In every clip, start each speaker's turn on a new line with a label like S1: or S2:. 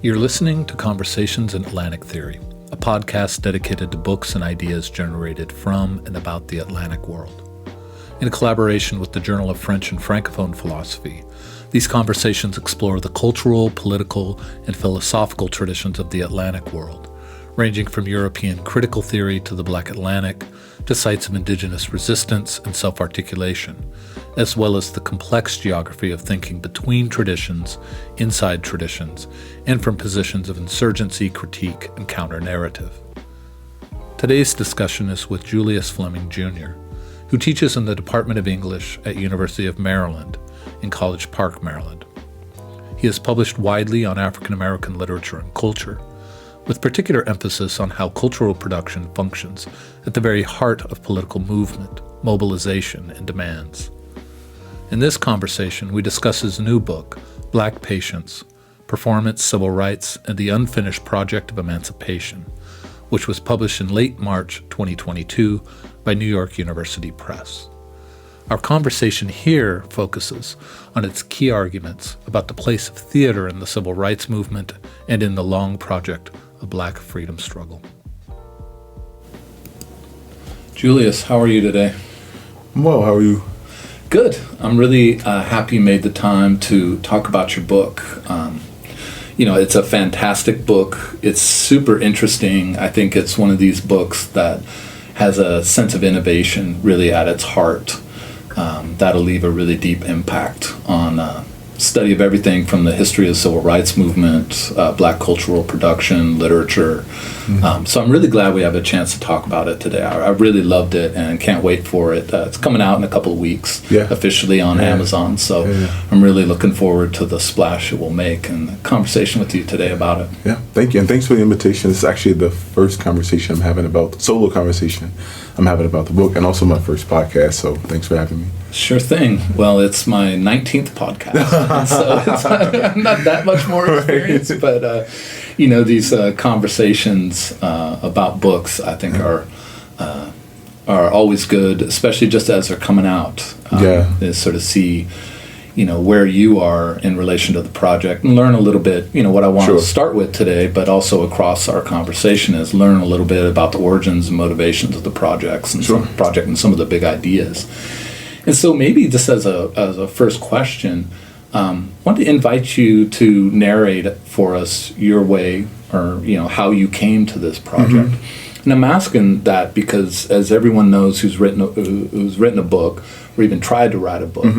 S1: You're listening to Conversations in Atlantic Theory, a podcast dedicated to books and ideas generated from and about the Atlantic world. In collaboration with the Journal of French and Francophone Philosophy, these conversations explore the cultural, political, and philosophical traditions of the Atlantic world, ranging from European critical theory to the Black Atlantic, to sites of indigenous resistance and self-articulation, as well as the complex geography of thinking between traditions, inside traditions, and from positions of insurgency, critique, and counter-narrative. Today's discussion is with Julius Fleming, Jr., who teaches in the Department of English at University of Maryland in College Park, Maryland. He has published widely on African American literature and culture, with particular emphasis on how cultural production functions at the very heart of political movement, mobilization, and demands. In this conversation, we discuss his new book, Black Patience, Performance, Civil Rights, and the Unfinished Project of Emancipation, which was published in late March 2022 by New York University Press. Our conversation here focuses on its key arguments about the place of theater in the civil rights movement and in the long project of Black freedom struggle. Julius, how are you today?
S2: Well, how are you?
S1: Good. I'm really happy you made the time to talk about your book. It's a fantastic book. It's super interesting. I think it's one of these books that has a sense of innovation really at its heart. That'll leave a really deep impact on study of everything from the history of the civil rights movement, Black cultural production, literature. So I'm really glad we have a chance to talk about it today. I really loved it and can't wait for it. It's coming out in a couple of weeks officially on Amazon. So I'm really looking forward to the splash it will make and the conversation with you today about it.
S2: Yeah, thank you. And thanks for the invitation. This is actually the first conversation I'm having solo conversation I'm having about the book, and also my first podcast. So thanks for having me.
S1: Sure thing. Well, it's my 19th podcast, so I'm not that much more experienced, but these conversations about books, I think, are always good, especially just as they're coming out. Is sort of see, where you are in relation to the project and learn a little bit, what I want to start with today, but also across our conversation is learn a little bit about the origins and motivations of the projects and some of the big ideas. And so maybe just as a first question, I want to invite you to narrate for us your way or, how you came to this project. And I'm asking that because as everyone knows who's written a book or even tried to write a book,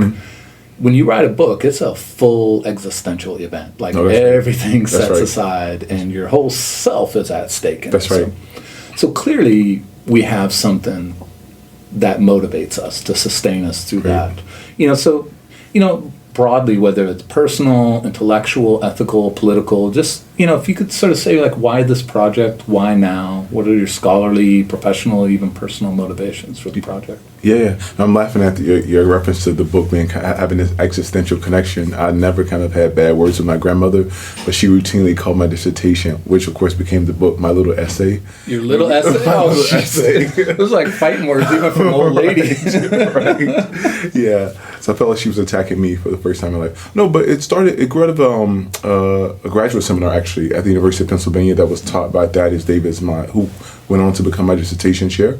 S1: when you write a book, it's a full existential event. Like everything sets aside and your whole self is at stake.
S2: That's right.
S1: So clearly we have something that motivates us to sustain us through that. Broadly, whether it's personal, intellectual, ethical, political, just, if you could sort of say, like, why this project, why now? What are your scholarly, professional, even personal motivations for the project?
S2: Yeah. I'm laughing at your reference to the book being having this existential connection. I never kind of had bad words with my grandmother, but she routinely called my dissertation, which of course became the book, my little essay.
S1: Your little essay?
S2: My little essay.
S1: It was like fighting words even from an old lady.
S2: Right. Yeah. So I felt like she was attacking me for the first time in my life. No, but it grew out of a graduate seminar actually at the University of Pennsylvania that was taught by Thaddeus Davis, who went on to become my dissertation chair.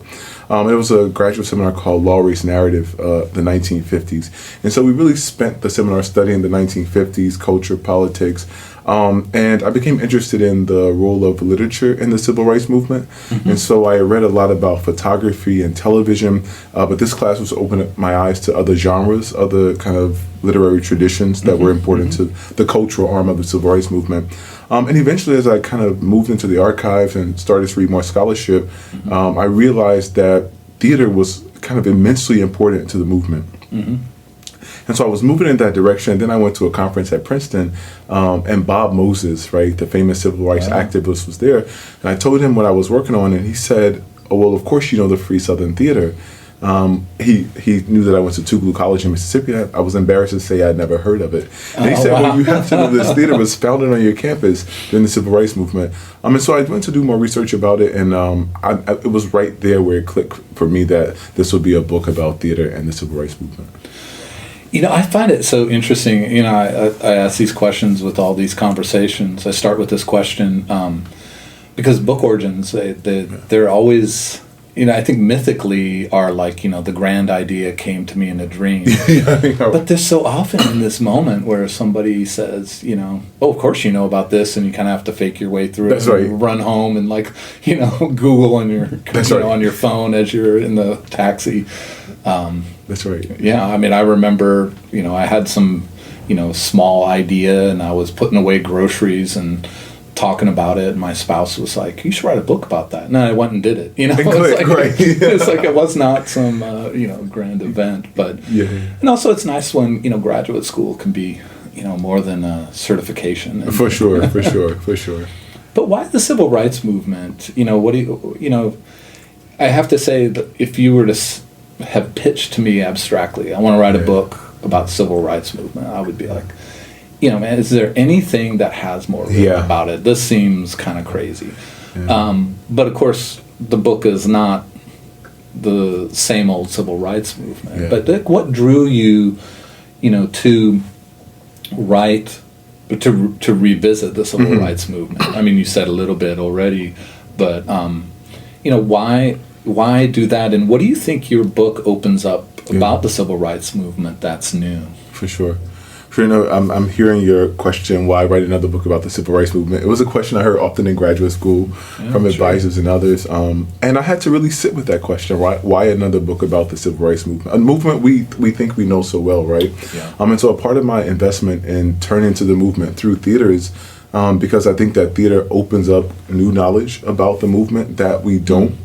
S2: It was a graduate seminar called Law, Race, Narrative, the 1950s. And so we really spent the seminar studying the 1950s, culture, politics, and I became interested in the role of literature in the civil rights movement. And so I read a lot about photography and television, but this class was opening up my eyes to other genres, other kind of literary traditions that were important to the cultural arm of the civil rights movement. And eventually, as I kind of moved into the archives and started to read more scholarship, I realized that theater was kind of immensely important to the movement. And so I was moving in that direction. Then I went to a conference at Princeton, and Bob Moses, right, the famous civil rights activist, was there. And I told him what I was working on, and he said, "Oh, well, of course you know the Free Southern Theater." He knew that I went to Tougaloo College in Mississippi. I was embarrassed to say I'd never heard of it. And he said, well, you have to know this theater was founded on your campus during the Civil Rights Movement. And so I went to do more research about it, and it was right there where it clicked for me that this would be a book about theater and the Civil Rights Movement.
S1: I find it so interesting. I ask these questions with all these conversations. I start with this question because book origins, they're always, I think mythically are like, the grand idea came to me in a dream. But there's so often in this moment where somebody says, oh, of course you know about this, and you kind of have to fake your way through it.
S2: That's right.
S1: Run home and Google on your on your phone as you're in the taxi.
S2: That's right.
S1: Yeah, I remember, I had some, small idea, and I was putting away groceries and talking about it, and my spouse was like, you should write a book about that. And I went and did it. It's like it was not some, grand event. But, and also it's nice when, graduate school can be, more than a certification.
S2: For sure.
S1: But why the civil rights movement? What do you, I have to say that if you were to have pitched to me abstractly, I want to write a book about the civil rights movement, I would be like, man, is there anything that has more about it? This seems kind of crazy. Yeah. But of course, the book is not the same old civil rights movement. Yeah. But what drew you, to write, to revisit the civil rights movement? You said a little bit already, but why do that? And what do you think your book opens up about the civil rights movement that's new? For sure.
S2: I'm hearing your question, why write another book about the civil rights movement? It was a question I heard often in graduate school from advisors and others. And I had to really sit with that question, why another book about the civil rights movement? A movement we think we know so well, right? Yeah. And so a part of my investment in turning to the movement through theater is because I think that theater opens up new knowledge about the movement that we don't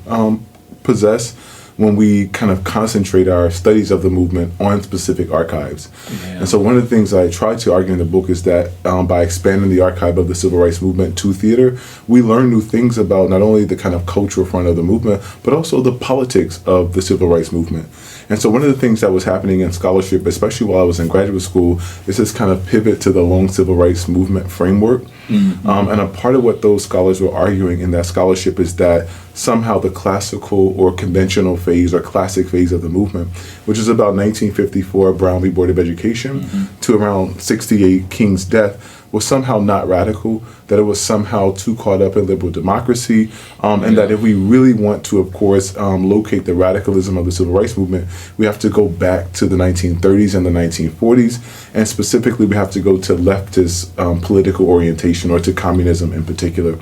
S2: possess when we kind of concentrate our studies of the movement on specific archives. Yeah. And so one of the things I try to argue in the book is that by expanding the archive of the civil rights movement to theater, we learn new things about not only the kind of cultural front of the movement, but also the politics of the civil rights movement. And so one of the things that was happening in scholarship, especially while I was in graduate school, is this kind of pivot to the long civil rights movement framework. Mm-hmm. And a part of what those scholars were arguing in that scholarship is that somehow the classical or conventional phase or classic phase of the movement, which is about 1954 Brown v. Board of Education to around 68 King's death, was somehow not radical, that it was somehow too caught up in liberal democracy, and that if we really want to, of course, locate the radicalism of the civil rights movement, we have to go back to the 1930s and the 1940s, and specifically we have to go to leftist political orientation or to communism in particular.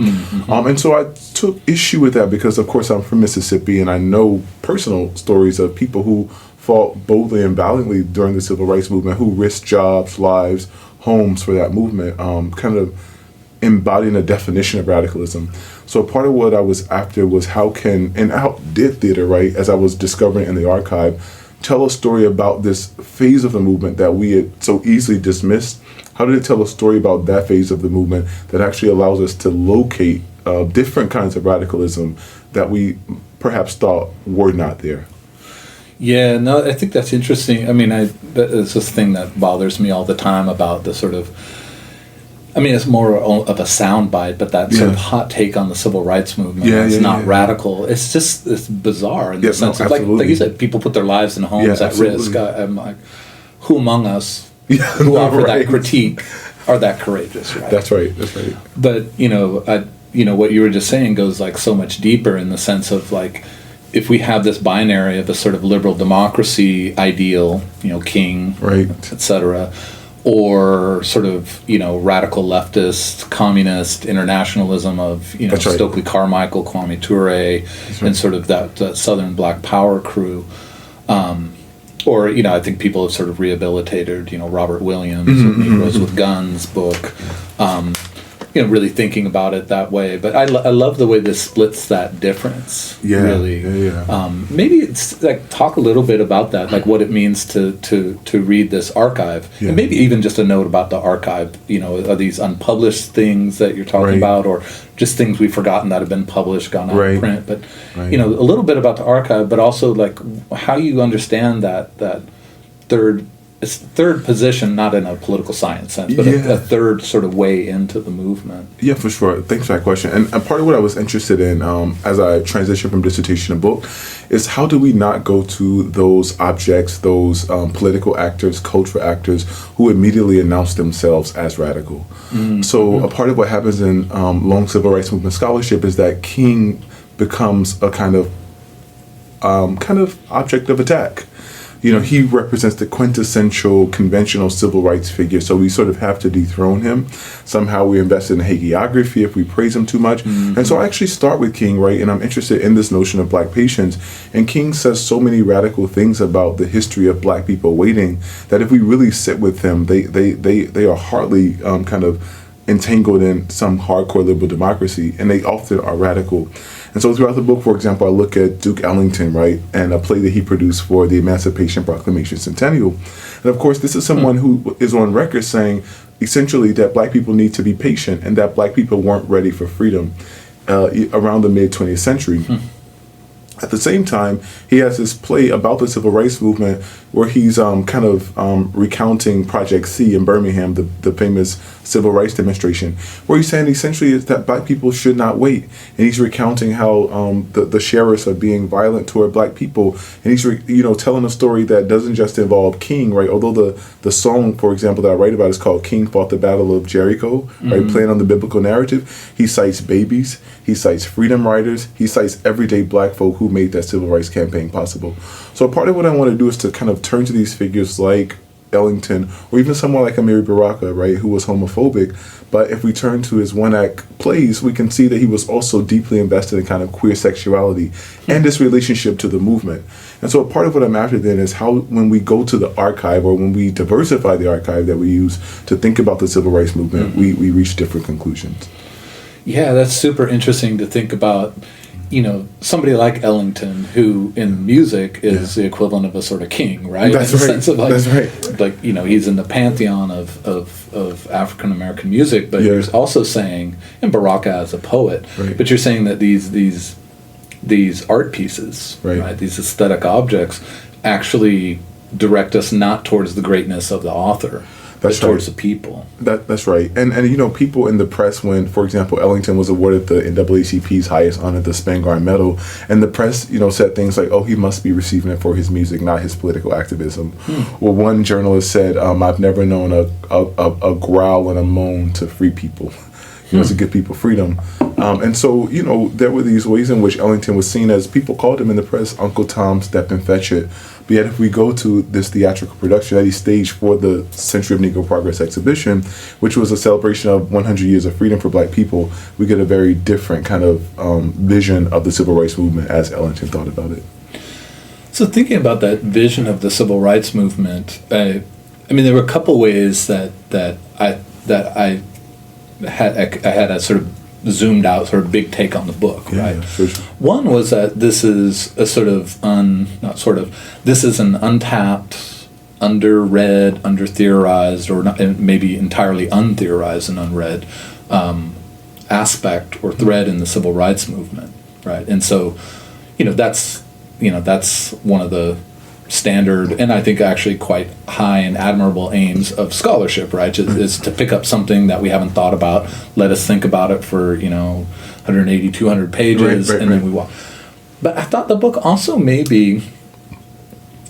S2: And so I took issue with that because, of course, I'm from Mississippi and I know personal stories of people who fought boldly and valiantly during the civil rights movement, who risked jobs, lives, homes for that movement, kind of embodying a definition of radicalism. So part of what I was after was how did theater, right, as I was discovering in the archive, tell a story about this phase of the movement that we had so easily dismissed? How did it tell a story about that phase of the movement that actually allows us to locate different kinds of radicalism that we perhaps thought were not there?
S1: Yeah, no, I think that's interesting. It's this thing that bothers me all the time about the sort of, it's more of a soundbite, but that sort of hot take on the civil rights movement. It's not radical. It's just, it's bizarre in the sense of, like you said, people put their lives and homes at risk. I'm like, who among us who offer that critique are that courageous, right?
S2: That's right.
S1: But, what you were just saying goes like so much deeper in the sense of like, if we have this binary of a sort of liberal democracy ideal, king,
S2: right,
S1: etc., or sort of, radical leftist, communist internationalism of, Stokely Carmichael, Kwame Ture, and sort of that Southern Black Power crew. Or, I think people have sort of rehabilitated, Robert Williams, Negroes with Guns book, really thinking about it that way. But I love the way this splits that difference. Really. Maybe it's like talk a little bit about that, like what it means to read this archive, and maybe even just a note about the archive. Are these unpublished things that you're talking about, or just things we've forgotten that have been published, gone out of print? But a little bit about the archive, but also like how you understand that third it's third position, not in a political science sense, but a third sort of way into the movement.
S2: Yeah, for sure. Thanks for that question. And part of what I was interested in as I transitioned from dissertation to book is how do we not go to those objects, those political actors, cultural actors who immediately announce themselves as radical. So a part of what happens in long civil rights movement scholarship is that King becomes a kind of object of attack. You know, he represents the quintessential conventional civil rights figure, so we sort of have to dethrone him. Somehow we invest in hagiography if we praise him too much. And so I actually start with King, right, and I'm interested in this notion of Black patience. And King says so many radical things about the history of Black people waiting that if we really sit with them, they are hardly kind of entangled in some hardcore liberal democracy, and they often are radical. And so throughout the book, for example, I look at Duke Ellington, right, and a play that he produced for the Emancipation Proclamation Centennial. And of course, this is someone who is on record saying essentially that Black people need to be patient and that Black people weren't ready for freedom around the mid-20th century. At the same time, he has this play about the civil rights movement where he's recounting Project C in Birmingham, the famous civil rights demonstration, where he's saying essentially is that Black people should not wait. And he's recounting how the sheriffs are being violent toward Black people. And he's telling a story that doesn't just involve King, right? Although the song, for example, that I write about is called King Fought the Battle of Jericho, right? Playing on the biblical narrative. He cites babies. He cites freedom riders. He cites everyday Black folk who made that civil rights campaign possible. So part of what I want to do is to kind of turn to these figures like Ellington, or even someone like Amiri Baraka, right, who was homophobic. But if we turn to his one-act plays, we can see that he was also deeply invested in kind of queer sexuality and this relationship to the movement. And so part of what I'm after then is how, when we go to the archive or when we diversify the archive that we use to think about the civil rights movement, we reach different conclusions.
S1: Yeah, that's super interesting to think about. Somebody like Ellington, who in music is the equivalent of a sort of king, right?
S2: That's
S1: in
S2: right.
S1: The sense of
S2: That's right.
S1: Like, he's in the pantheon of African American music, but you're also saying, and Baraka as a poet, but you're saying that these art pieces, right, these aesthetic objects, actually direct us not towards the greatness of the author, but towards the people.
S2: That's right. And people in the press, when, for example, Ellington was awarded the NAACP's highest honor, the Spangard Medal, and the press, said things like, oh, he must be receiving it for his music, not his political activism. Well, one journalist said, I've never known a growl and a moan to free people. To give people freedom. And so, there were these ways in which Ellington was seen as, people called him in the press, Uncle Tom, Step and Fetch It. But yet if we go to this theatrical production that he staged for the Century of Negro Progress exhibition, which was a celebration of 100 years of freedom for Black people, we get a very different kind of vision of the civil rights movement as Ellington thought about it.
S1: So thinking about that vision of the civil rights movement, there were a couple ways that I had a sort of zoomed out, sort of big take on the book, right? Sure. One was that this is a sort of this is an untapped, under-read, under-theorized, or not, maybe entirely untheorized and unread aspect or thread in the civil rights movement, right? And so, that's one of the standard, and I think actually quite high and admirable aims of scholarship, right? Is to pick up something that we haven't thought about, let us think about it for, 180, 200 pages, and then we walk. But I thought the book also maybe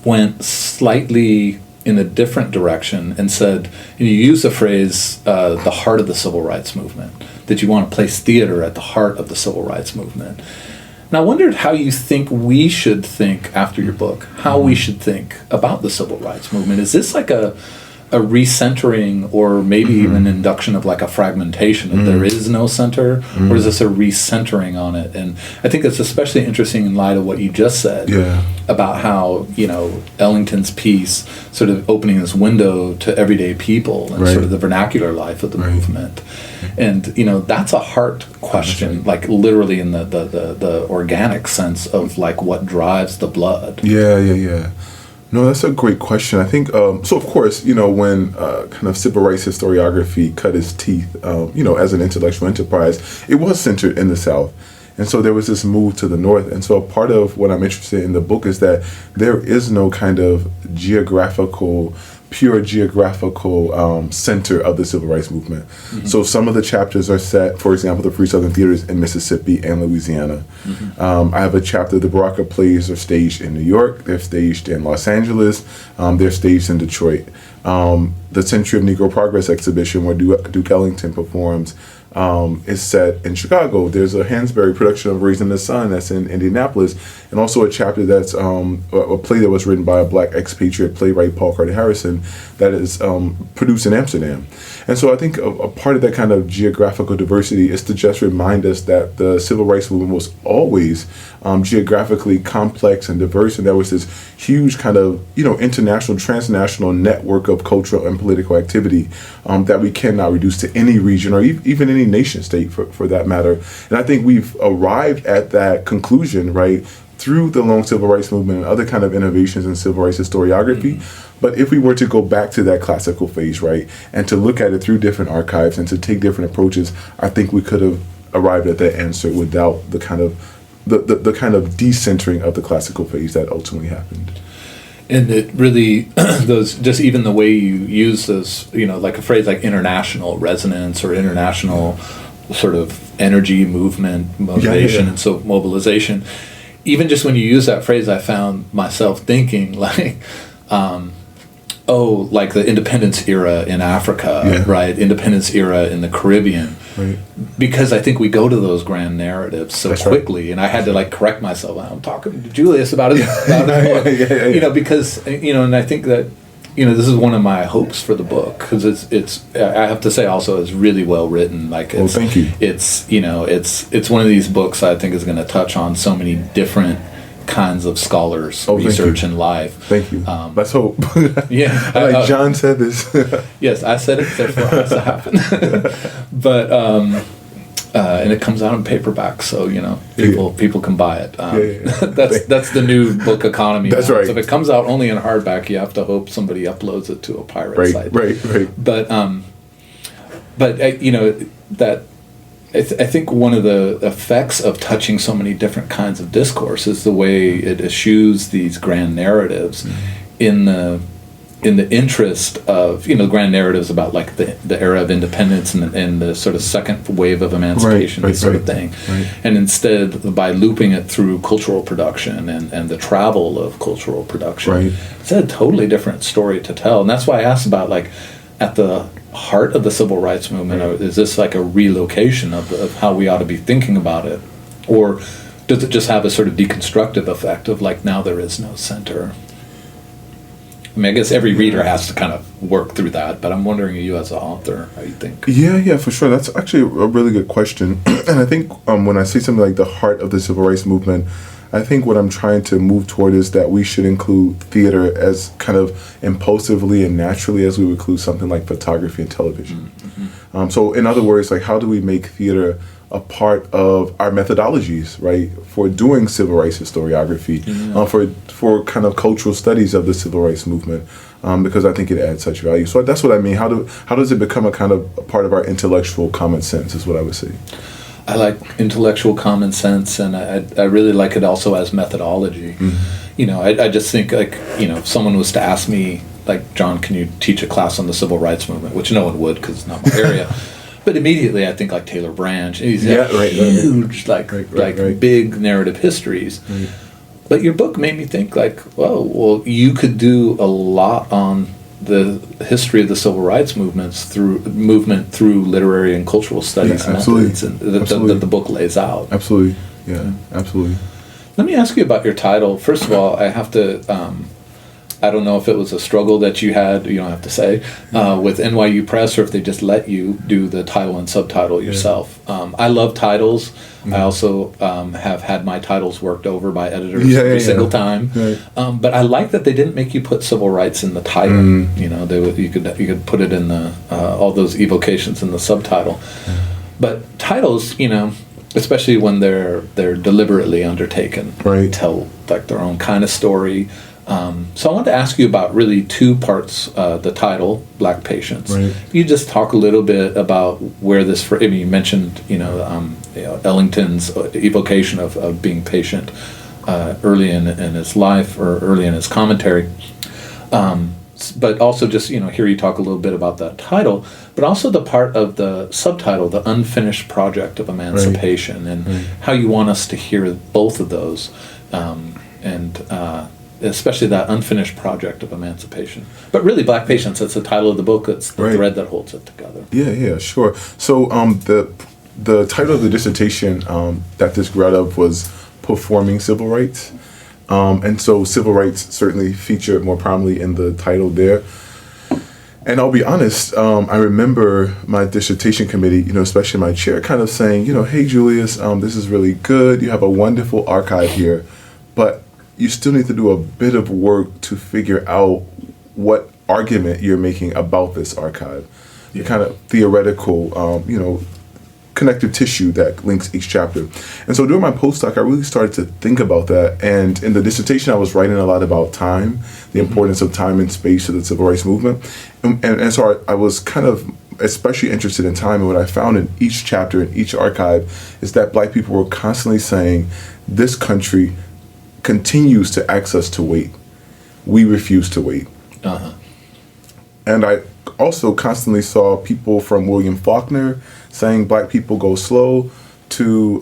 S1: went slightly in a different direction and said, you use the phrase, the heart of the civil rights movement, that you want to place theater at the heart of the civil rights movement. And I wondered how you think we should think, after your book, how we should think about the civil rights movement. Is this like a recentering, or maybe even an induction of like a fragmentation, of there is no center, or is this a recentering on it? And I think it's especially interesting in light of what you just said about how, Ellington's piece sort of opening this window to everyday people and sort of the vernacular life of the movement. And, that's a heart question, like literally in the organic sense of like what drives the blood.
S2: Yeah. No, that's a great question. I think, so of course, when kind of civil rights historiography cut its teeth, as an intellectual enterprise, it was centered in the South. And so there was this move to the North. And so part of what I'm interested in the book is that there is no kind of geographical pure geographical center of the civil rights movement. Mm-hmm. So some of the chapters are set, for example, the Free Southern Theaters in Mississippi and Louisiana. Mm-hmm. I have a chapter, the Baraka plays are staged in New York, they're staged in Los Angeles, they're staged in Detroit. The Century of Negro Progress exhibition where Duke Ellington performs is set in Chicago. There's a Hansberry production of Raising the Sun that's in Indianapolis, and also a chapter that's a play that was written by a black expatriate playwright, Paul Carter Harrison, that is produced in Amsterdam. And so I think a part of that kind of geographical diversity is to just remind us that the civil rights movement was always geographically complex and diverse, and there was this huge kind of international, transnational network of cultural and political activity that we cannot reduce to any region or even any nation state for that matter. And I think we've arrived at that conclusion, right, through the long civil rights movement and other kind of innovations in civil rights historiography. Mm-hmm. But if we were to go back to that classical phase, right, and to look at it through different archives and to take different approaches, I think we could have arrived at that answer without the kind of the kind of decentering of the classical phase that ultimately happened.
S1: And it really, those, just even the way you use those, like a phrase like international resonance or international sort of energy, movement, motivation, and so mobilization. Even just when you use that phrase, I found myself thinking like, like the independence era in Africa, right? Independence era in the Caribbean. Right. Because I think we go to those grand narratives so quickly, right. And I had to correct myself. I'm talking to Julius about his book, because and I think that this is one of my hopes for the book because it's I have to say also it's really well written.
S2: Thank you.
S1: It's it's one of these books I think is going to touch on so many different kinds of scholars' research in life.
S2: Thank you. Let's hope.
S1: Yeah.
S2: John said this.
S1: Yes, I said it, therefore it has to happen. But, and it comes out in paperback, so, people can buy it. That's the new book economy.
S2: That's
S1: now.
S2: right.
S1: So if it comes out only in hardback, you have to hope somebody uploads it to a pirate site.
S2: Right.
S1: But that... I think one of the effects of touching so many different kinds of discourse is the way it eschews these grand narratives in the interest of grand narratives about the era of independence and the sort of second wave of emancipation, this sort of thing, and instead by looping it through cultural production and the travel of cultural production, it's a totally different story to tell. And that's why I asked about at the heart of the civil rights movement, is this a relocation of how we ought to be thinking about it, or does it just have a sort of deconstructive effect of now there is no center? I mean, I guess every reader has to kind of work through that, but I'm wondering, you as an author, how you think?
S2: Yeah, for sure. That's actually a really good question. And I think when I say something like the heart of the civil rights movement, I think what I'm trying to move toward is that we should include theater as kind of impulsively and naturally as we would include something like photography and television. Mm-hmm. So in other words, how do we make theater a part of our methodologies, right, for doing civil rights historiography, for kind of cultural studies of the civil rights movement, because I think it adds such value. So that's what I mean. How does it become a kind of a part of our intellectual common sense is what I would say.
S1: I like intellectual common sense, and I really like it also as methodology. Mm-hmm. I just think if someone was to ask me, John, can you teach a class on the civil rights movement, which no one would because it's not my area. But immediately I think Taylor Branch. He's huge, big narrative histories. Right. But your book made me think well, you could do a lot on the history of the civil rights movement through literary and cultural studies methods that the book lays out.
S2: Absolutely. Yeah, absolutely.
S1: Let me ask you about your title. First of all, I have to... I don't know if it was a struggle that you had, you don't have to say, with NYU Press, or if they just let you do the title and subtitle yourself. I love titles. Mm-hmm. I also have had my titles worked over by editors every single time. Right. But I like that they didn't make you put civil rights in the title. You could put it in the all those evocations in the subtitle. But titles, especially when they're deliberately undertaken, tell their own kind of story. So I wanted to ask you about really two parts, the title, Black Patience. Right. You just talk a little bit about where this, you mentioned, Ellington's evocation of being patient early in his life or early in his commentary. but also just, hear you talk a little bit about that title, but also the part of the subtitle, The Unfinished Project of Emancipation, and how you want us to hear both of those, and especially that unfinished project of emancipation. But really, Black Patience, that's the title of the book, it's the thread that holds it together.
S2: Yeah, sure. So the title of the dissertation that this grew out of was Performing Civil Rights. And so civil rights certainly featured more prominently in the title there. And I'll be honest, I remember my dissertation committee, especially my chair, kind of saying, hey, Julius, this is really good. You have a wonderful archive here, but you still need to do a bit of work to figure out what argument you're making about this archive. The kind of theoretical, connective tissue that links each chapter. And so during my postdoc, I really started to think about that. And in the dissertation, I was writing a lot about time, the importance of time and space to the civil rights movement. And so I was kind of especially interested in time. And what I found in each chapter, in each archive, is that Black people were constantly saying, this country continues to ask us to wait. We refuse to wait. And I also constantly saw people from William Faulkner saying Black people go slow, to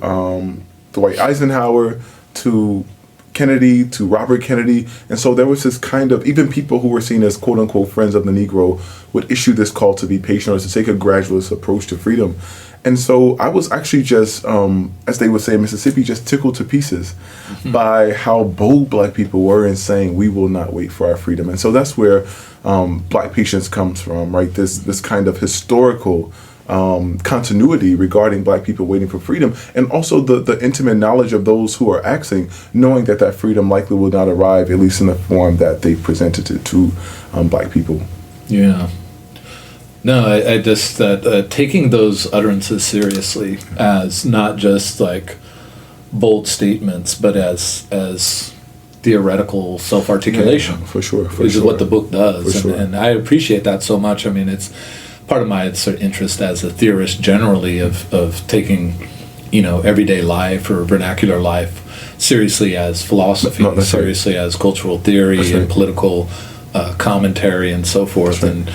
S2: Dwight Eisenhower, to Kennedy, to Robert Kennedy. And so there was this kind of, even people who were seen as quote unquote friends of the Negro would issue this call to be patient or to take a gradualist approach to freedom. And so I was actually just, as they would say in Mississippi, just tickled to pieces by how bold Black people were in saying, we will not wait for our freedom. And so that's where Black Patience comes from, right? This kind of historical continuity regarding Black people waiting for freedom, and also the intimate knowledge of those who are asking, knowing that freedom likely will not arrive, at least in the form that they presented it to Black people.
S1: Yeah. No, I just taking those utterances seriously as not just like bold statements, but as theoretical self-articulation.
S2: For sure.
S1: Which is what the book does, and I appreciate that so much. I mean, it's part of my sort of interest as a theorist generally of taking, everyday life or vernacular life seriously as philosophy, seriously as cultural theory and political commentary and so forth. And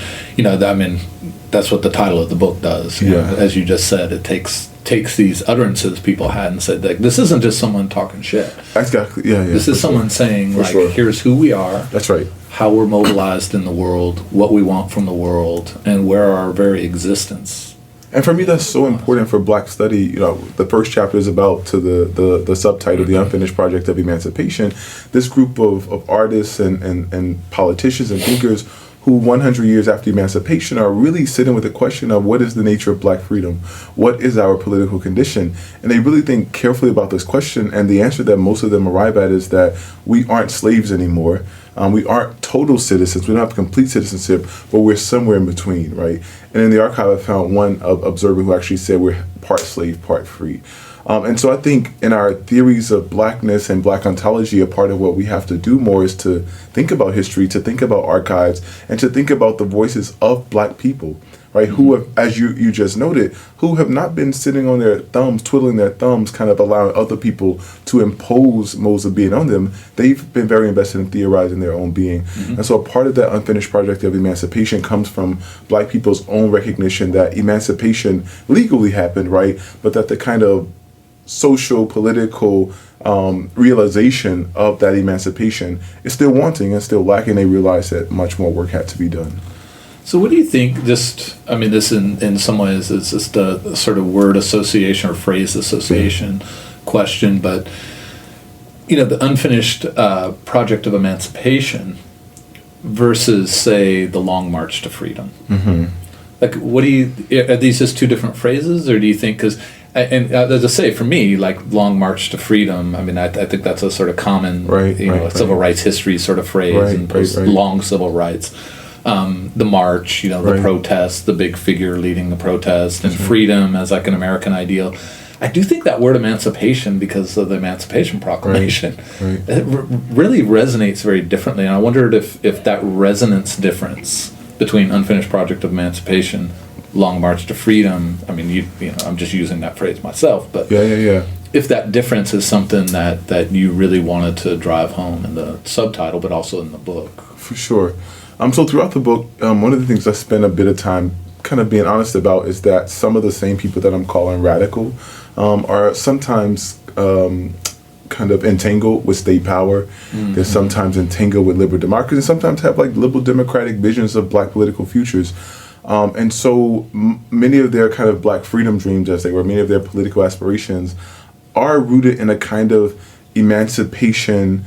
S1: that's what the title of the book does. As you just said, it takes these utterances people had and said, like, this isn't just someone talking shit.
S2: Exactly. Yeah.
S1: This is someone saying, here's who we are. That's right. How we're mobilized in the world, what we want from the world, and where our very existence.
S2: And for me, that's so important for Black study. The first chapter is about, to the subtitle, The Unfinished Project of Emancipation, this group of artists and politicians and thinkers who 100 years after emancipation are really sitting with the question of what is the nature of Black freedom? What is our political condition? And they really think carefully about this question, and the answer that most of them arrive at is that we aren't slaves anymore. We aren't total citizens. We don't have complete citizenship, but we're somewhere in between, right? And in the archive, I found one observer who actually said we're part slave, part free. And so I think in our theories of Blackness and Black ontology, a part of what we have to do more is to think about history, to think about archives, and to think about the voices of Black people, right? Who have, as you just noted, who have not been sitting on their thumbs, twiddling their thumbs, kind of allowing other people to impose modes of being on them. They've been very invested in theorizing their own being. And so a part of that unfinished project of emancipation comes from Black people's own recognition that emancipation legally happened, right? But that the kind of social, political realization of that emancipation is still wanting and still lacking. They realize that much more work had to be done.
S1: So what do you think, this in some ways is just a sort of word association or phrase association question, but, the unfinished project of emancipation versus, say, the long march to freedom. Like, are these just two different phrases, or do you think, because, and as I say, for me, like long march to freedom, I think that's a sort of common, civil rights history sort of phrase, and long civil rights. The march, the protest, the big figure leading the protest, and freedom as like an American ideal. I do think that word emancipation, because of the Emancipation Proclamation, it really resonates very differently. And I wondered if that resonance difference between Unfinished Project of Emancipation, Long March to Freedom, I'm just using that phrase myself, but if that difference is something that you really wanted to drive home in the subtitle, but also in the book.
S2: For sure. So throughout the book, one of the things I spend a bit of time kind of being honest about is that some of the same people that I'm calling radical are sometimes kind of entangled with state power. Mm-hmm. They're sometimes entangled with liberal democracy, and sometimes have like liberal democratic visions of black political futures. And so many of their kind of black freedom dreams, as they were, many of their political aspirations are rooted in a kind of emancipation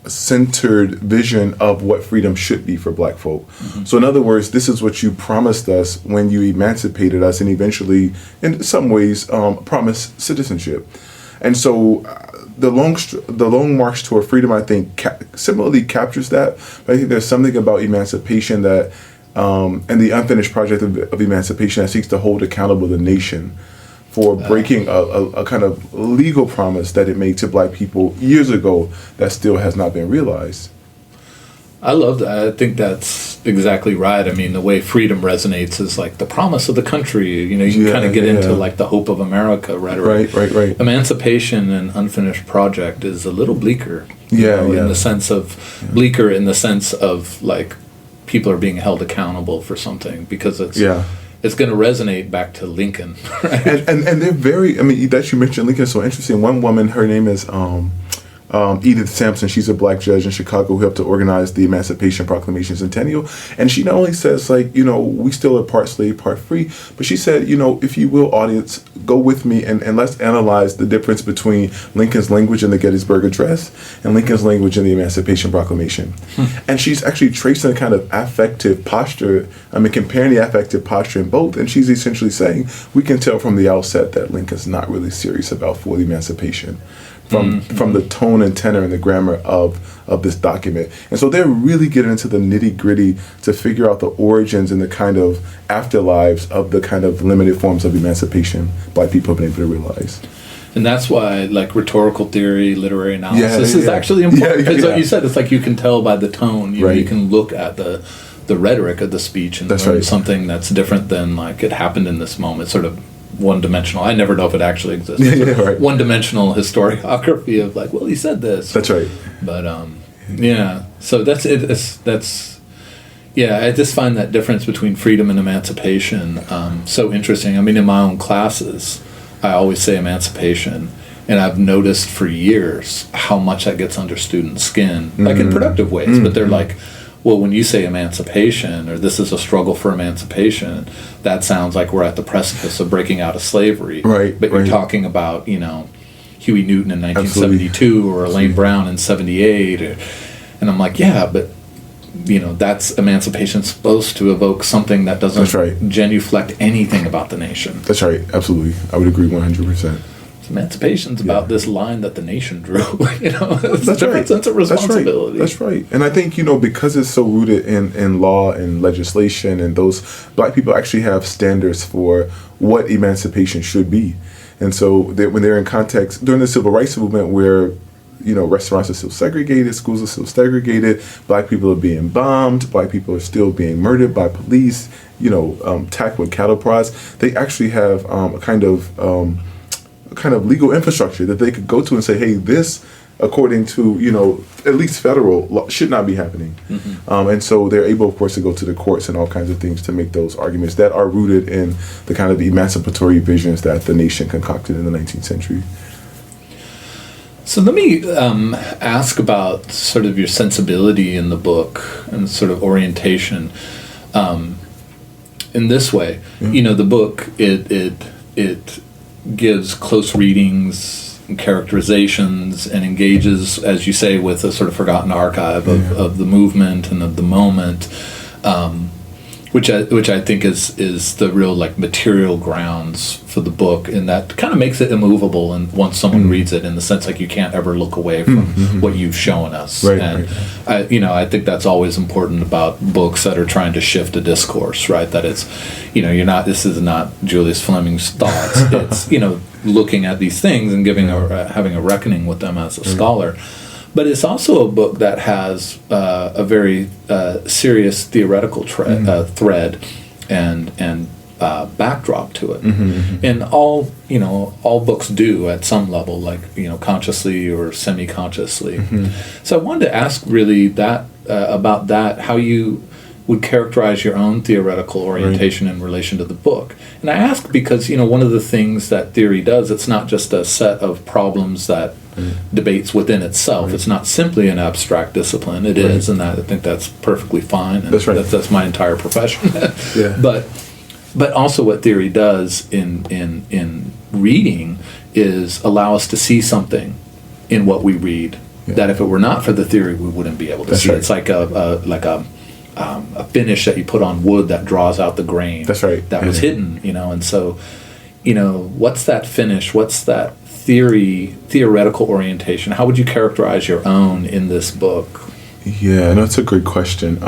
S2: centered vision of what freedom should be for black folk. Mm-hmm. So in other words, this is what you promised us when you emancipated us, and eventually in some ways promised citizenship. And so the long march toward freedom, I think, similarly captures that. But I think there's something about emancipation that and the Unfinished Project of Emancipation that seeks to hold accountable the nation for breaking a kind of legal promise that it made to black people years ago that still has not been realized.
S1: I love that. I think that's exactly right. I mean, the way freedom resonates is like the promise of the country. You know, you can kind of get into like the hope of America rhetoric.
S2: Right.
S1: Emancipation and Unfinished Project is a little bleaker.
S2: In
S1: the sense of bleaker in the sense of like people are being held accountable for something because it's going to resonate back to Lincoln. Right?
S2: And they're very, I mean, that you mentioned Lincoln is so interesting. One woman, her name is Edith Sampson. She's a black judge in Chicago who helped to organize the Emancipation Proclamation Centennial. And she not only says, like, you know, we still are part slave, part free, but she said, you know, if you will, audience, go with me and let's analyze the difference between Lincoln's language in the Gettysburg Address and Lincoln's language in the Emancipation Proclamation. And she's actually tracing a kind of affective posture, comparing the affective posture in both. And she's essentially saying, we can tell from the outset that Lincoln's not really serious about full emancipation. From the tone and tenor and the grammar of this document. And so they're really getting into the nitty-gritty to figure out the origins and the kind of afterlives of the kind of limited forms of emancipation black people have been able to realize.
S1: And that's why, like, rhetorical theory, literary analysis is actually important. Because like you said, it's like you can tell by the tone. You can look at the rhetoric of the speech and learn something that's different than, like, it happened in this moment, sort of one-dimensional. I never know if it actually exists. One-dimensional historiography of like, well, he said this.
S2: That's right.
S1: But so that's it. I just find that difference between freedom and emancipation so interesting. I mean, in my own classes, I always say emancipation, and I've noticed for years how much that gets under students' skin, like in productive ways. But they're like, well, when you say emancipation, or this is a struggle for emancipation, that sounds like we're at the precipice of breaking out of slavery.
S2: Right.
S1: But you're talking about, you know, Huey Newton in 1972 or Elaine Brown in 78. And I'm like, yeah, but, you know, that's emancipation supposed to evoke something that doesn't genuflect anything about the nation.
S2: That's right. Absolutely. I would agree 100%.
S1: Emancipation's about this line that the nation drew. You know, it's a different sense of responsibility.
S2: That's right. And I think, you know, because it's so rooted in law and legislation, and those black people actually have standards for what emancipation should be. And so when they're in context during the civil rights movement, where, you know, restaurants are still segregated, schools are still segregated, black people are being bombed, black people are still being murdered by police, you know, attacked with cattle prods, they actually have a kind of legal infrastructure that they could go to and say, hey, this, according to, you know, at least federal law, should not be happening. And so they're able, of course, to go to the courts and all kinds of things to make those arguments that are rooted in the kind of emancipatory visions that the nation concocted in the 19th century.
S1: So let me ask about sort of your sensibility in the book and sort of orientation in this way. You know, the book, it gives close readings and characterizations and engages, as you say, with a sort of forgotten archive of the movement and of the moment, which I think is the real like material grounds for the book, and that kind of makes it immovable. And once someone reads it, in the sense like you can't ever look away from what you've shown us. I think that's always important about books that are trying to shift a discourse, right? That it's, you know, this is not Julius Fleming's thoughts. It's, you know, looking at these things and having a reckoning with them as a scholar. But it's also a book that has a very serious theoretical thread and backdrop to it. And all books do at some level, like, you know, consciously or semi-consciously. So I wanted to ask really that about that, how you would characterize your own theoretical orientation in relation to the book. And I ask because, one of the things that theory does, it's not just a set of problems that debates within itself. It's not simply an abstract discipline. It is, and I think that's perfectly fine. And that's my entire profession. But also what theory does in reading is allow us to see something in what we read that if it were not for the theory, we wouldn't be able to see. It's like a finish that you put on wood that draws out the grain that was hidden, and so, what's that finish? What's that theoretical orientation? How would you characterize your own in this book?
S2: Yeah, that's a great question.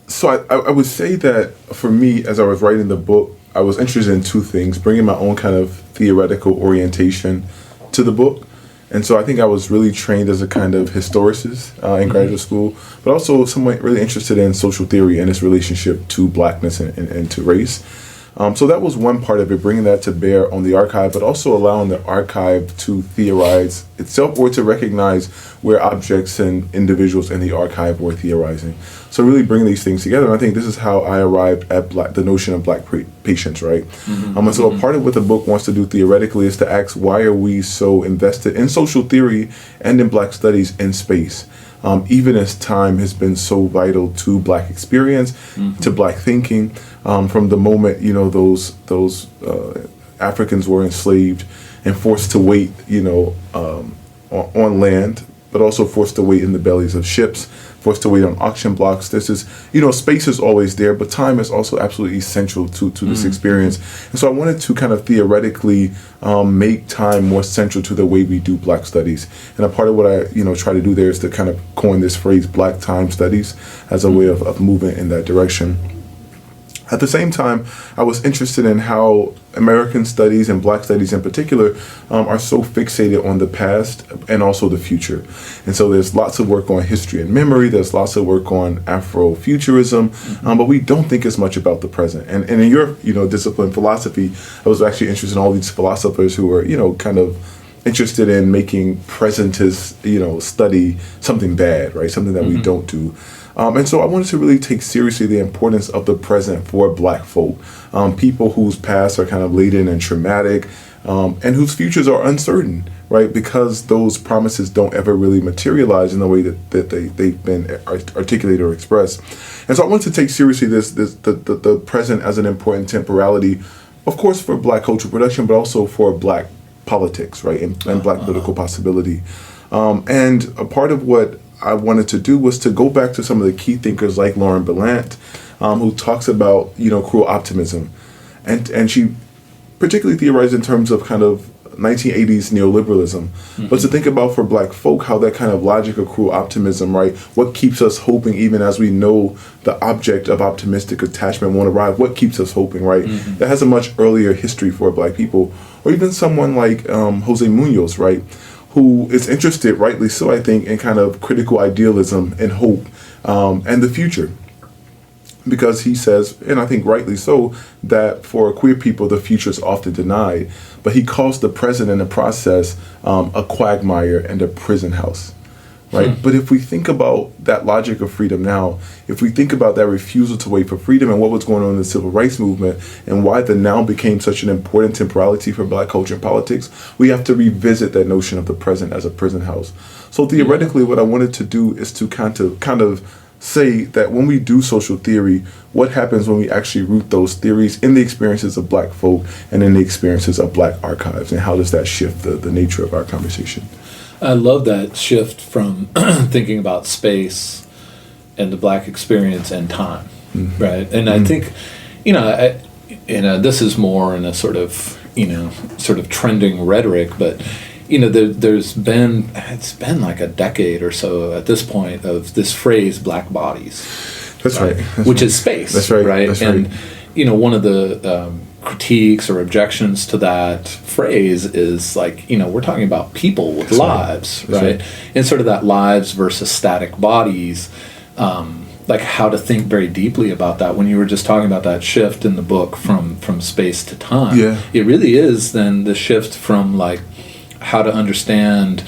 S2: So I would say that for me, as I was writing the book, I was interested in two things: bringing my own kind of theoretical orientation to the book. And so I think I was really trained as a kind of historicist in graduate school, but also somewhat really interested in social theory and its relationship to blackness and to race. So that was one part of it, bringing that to bear on the archive, but also allowing the archive to theorize itself or to recognize where objects and individuals in the archive were theorizing. So really bringing these things together. And I think this is how I arrived at the notion of black patience, right? And so a part of what the book wants to do theoretically is to ask, why are we so invested in social theory and in black studies in space? Even as time has been so vital to black experience, to black thinking, from the moment those Africans were enslaved and forced to wait, on land, but also forced to wait in the bellies of ships, forced to wait on auction blocks. This is, space is always there, but time is also absolutely essential to this experience. And so I wanted to kind of theoretically make time more central to the way we do black studies. And a part of what I, try to do there is to kind of coin this phrase, black time studies, as a way of moving in that direction. At the same time, I was interested in how American studies and black studies in particular are so fixated on the past and also the future. And so there's lots of work on history and memory, there's lots of work on Afrofuturism, but we don't think as much about the present. And in your discipline, philosophy, I was actually interested in all these philosophers who were kind of interested in making presentist study something bad, right? Something that we don't do. And so I wanted to really take seriously the importance of the present for black folk, people whose pasts are kind of laden and traumatic, and whose futures are uncertain, right? Because those promises don't ever really materialize in the way that they've been articulated or expressed. And so I wanted to take seriously the present as an important temporality, of course, for black cultural production, but also for black politics, right? And black political possibility. And a part of what I wanted to do was to go back to some of the key thinkers like Lauren Belant, who talks about, cruel optimism. And she particularly theorized in terms of kind of 1980s neoliberalism, but to think about for black folk how that kind of logic of cruel optimism, right? What keeps us hoping even as we know the object of optimistic attachment won't arrive? What keeps us hoping, right? That has a much earlier history for black people. Or even someone like Jose Munoz, right? Who is interested, rightly so, I think, in kind of critical idealism and hope and the future. Because he says, and I think rightly so, that for queer people, the future is often denied. But he calls the present in the process a quagmire and a prison house, right? But if we think about that logic of freedom now, if we think about that refusal to wait for freedom and what was going on in the civil rights movement and why the now became such an important temporality for black culture and politics, we have to revisit that notion of the present as a prison house. So theoretically, what I wanted to do is to kind of say that when we do social theory, what happens when we actually root those theories in the experiences of black folk and in the experiences of black archives, and how does that shift the nature of our conversation?
S1: I love that shift from thinking about space and the black experience and time, right? And I think, this is more in a sort of trending rhetoric, but it's been like a decade or so at this point of this phrase "black bodies,"
S2: That's right.
S1: Which is space.
S2: That's right.
S1: Right.
S2: That's
S1: and
S2: right.
S1: One of the critiques or objections to that phrase is like, we're talking about people with lives, right? And sort of that lives versus static bodies. Like how to think very deeply about that. When you were just talking about that shift in the book from space to time, it really is then the shift from like how to understand,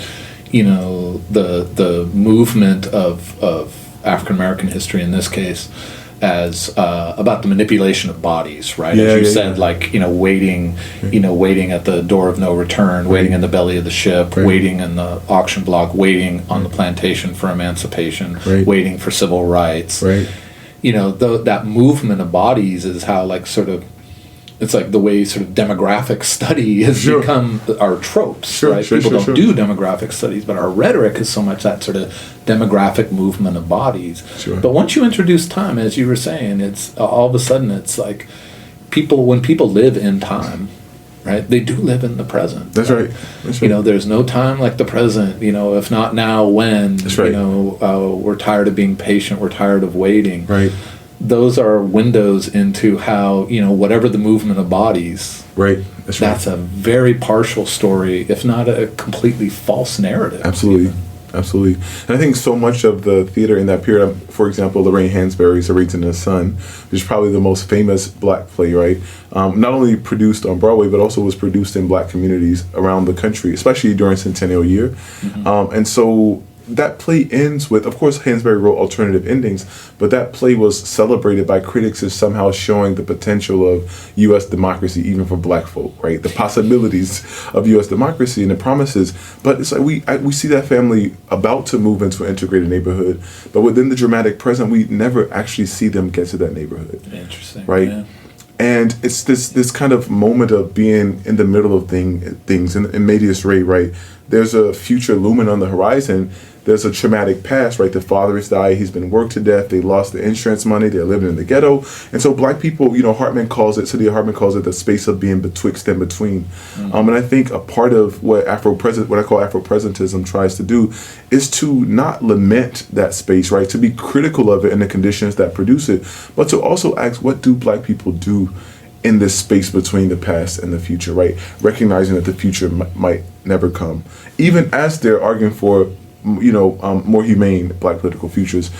S1: the movement of African American history in this case as about the manipulation of bodies, right?
S2: Yeah,
S1: As you
S2: yeah,
S1: said,
S2: yeah.
S1: like, waiting at the door of no return, waiting in the belly of the ship, waiting in the auction block, waiting on the plantation for emancipation, waiting for civil rights.
S2: Right.
S1: That movement of bodies is how, like, sort of, it's like the way sort of demographic study has become our tropes, right? People don't do demographic studies, but our rhetoric is so much that sort of demographic movement of bodies. But once you introduce time, as you were saying, it's all of a sudden it's like when people live in time, right? They do live in the present.
S2: That's right.
S1: There's no time like the present. If not now, when?
S2: That's right.
S1: We're tired of being patient. We're tired of waiting.
S2: Right.
S1: Those are windows into how, whatever the movement of bodies.
S2: Right.
S1: That's a very partial story, if not a completely false narrative.
S2: Absolutely. Absolutely. And I think so much of the theater in that period, for example, Lorraine Hansberry's A Raisin in the Sun, which is probably the most famous black playwright, not only produced on Broadway, but also was produced in black communities around the country, especially during Centennial Year. Mm-hmm. And so that play ends with, of course, Hansberry wrote alternative endings, but that play was celebrated by critics as somehow showing the potential of U.S. democracy, even for black folk, right? The possibilities of U.S. democracy and the promises. But it's like we see that family about to move into an integrated neighborhood, but within the dramatic present, we never actually see them get to that neighborhood.
S1: Interesting,
S2: right?
S1: Yeah.
S2: And it's this kind of moment of being in the middle of things in medias res, right? There's a future looming on the horizon. There's a traumatic past, right? The father has died. He's been worked to death. They lost the insurance money. They're living in the ghetto. And so black people, Saidiya Hartman calls it the space of being betwixt and between. Mm-hmm. And I think a part of what I call Afro-presentism tries to do is to not lament that space, right? To be critical of it and the conditions that produce it, but to also ask, what do black people do in this space between the past and the future, right? Recognizing that the future might never come, even as they're arguing for more humane black political futures.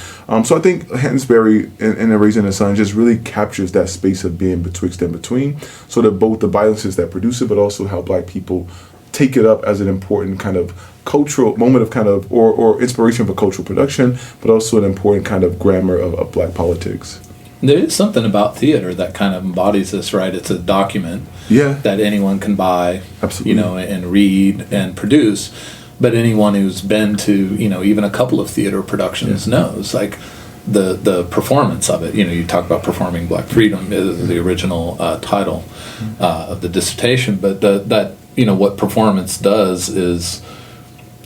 S2: So I think Hansberry in A Raisin in the Sun just really captures that space of being betwixt and between, so that both the violences that produce it, but also how black people take it up as an important kind of cultural moment of kind of, or inspiration for cultural production, but also an important kind of grammar of black politics.
S1: There is something about theater that kind of embodies this, right? It's a document that anyone can buy,
S2: absolutely,
S1: and read and produce. But anyone who's been to, even a couple of theater productions knows, like, the performance of it. You talk about performing Black Freedom is the original title of the dissertation. But that what performance does is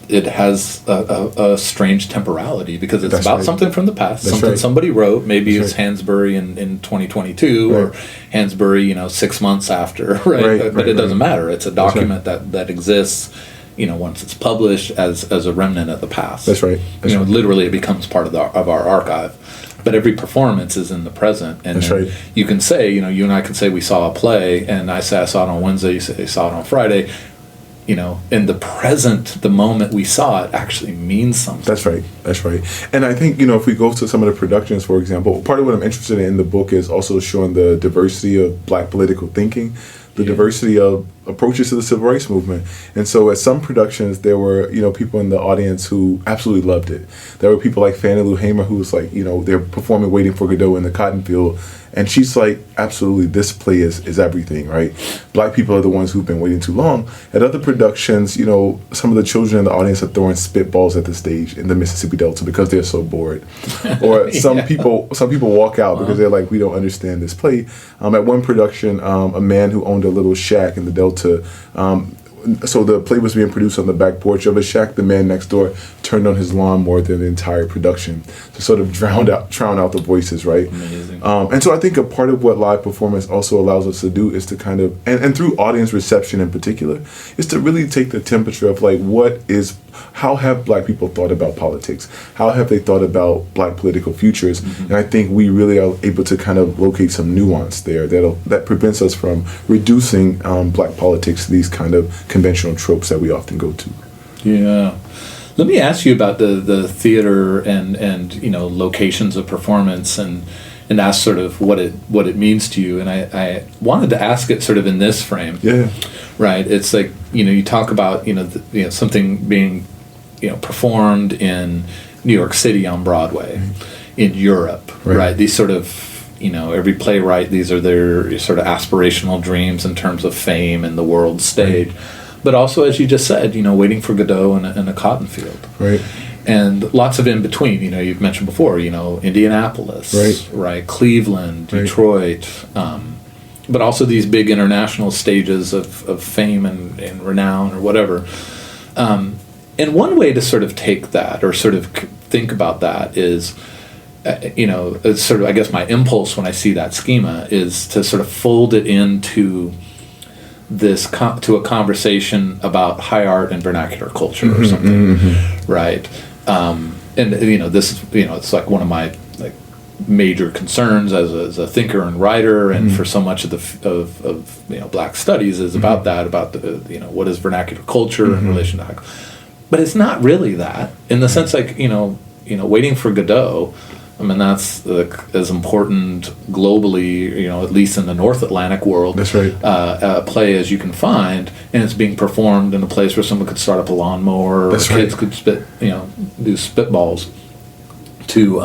S1: it has a strange temporality, because it's about something from the past, something somebody wrote. Maybe it's Hansberry in 2022 or Hansberry 6 months after, right? But it doesn't matter. It's a document that exists. Once it's published as a remnant of the past.
S2: That's right.
S1: Literally it becomes part of our archive. But every performance is in the present. And you can say, you and I can say we saw a play, and I say I saw it on Wednesday, you say I saw it on Friday. In the present, the moment we saw it actually means something.
S2: That's right. And I think, if we go to some of the productions, for example, part of what I'm interested in the book is also showing the diversity of black political thinking, the diversity of approaches to the civil rights movement. And so at some productions, there were, people in the audience who absolutely loved it. There were people like Fannie Lou Hamer, who was like, they're performing Waiting for Godot in the cotton field. And she's like, absolutely, this play is everything, right? Black people are the ones who've been waiting too long. At other productions, some of the children in the audience are throwing spitballs at the stage in the Mississippi Delta because they're so bored. Or some people walk out because they're like, we don't understand this play. At one production, a man who owned a little shack in the Delta, so the play was being produced on the back porch of a shack. The man next door turned on his lawnmower than the entire production to sort of drown out the voices, right?
S1: Amazing.
S2: And so I think a part of what live performance also allows us to do is to kind of, and through audience reception in particular, is to really take the temperature of like, how have black people thought about politics? How have they thought about black political futures? Mm-hmm. And I think we really are able to kind of locate some nuance there that prevents us from reducing black politics to these kind of conventional tropes that we often go to.
S1: Yeah. Let me ask you about the theater and locations of performance and ask sort of what it means to you. And I wanted to ask it sort of in this frame.
S2: Yeah.
S1: Right. It's like, you talk about, something being, performed in New York City on Broadway, in Europe, right? These sort of, every playwright, these are their sort of aspirational dreams in terms of fame and the world stage. But also, as you just said, waiting for Godot in a cotton field.
S2: Right.
S1: And lots of in between, you've mentioned before, Indianapolis, right? Cleveland, Detroit, but also these big international stages of fame and renown or whatever. And one way to sort of take that or sort of think about that is, it's sort of, I guess my impulse when I see that schema is to sort of fold it into this to a conversation about high art and vernacular culture or something, right? And this it's like one of my major concerns as a thinker and writer, and for so much of the Black studies is about that, about the what is vernacular culture in relation to but it's not really that, in the sense waiting for Godot. I mean, that's as important globally, at least in the North Atlantic world.
S2: That's right.
S1: A play as you can find, and it's being performed in a place where someone could start up a lawnmower, or kids could do spitballs to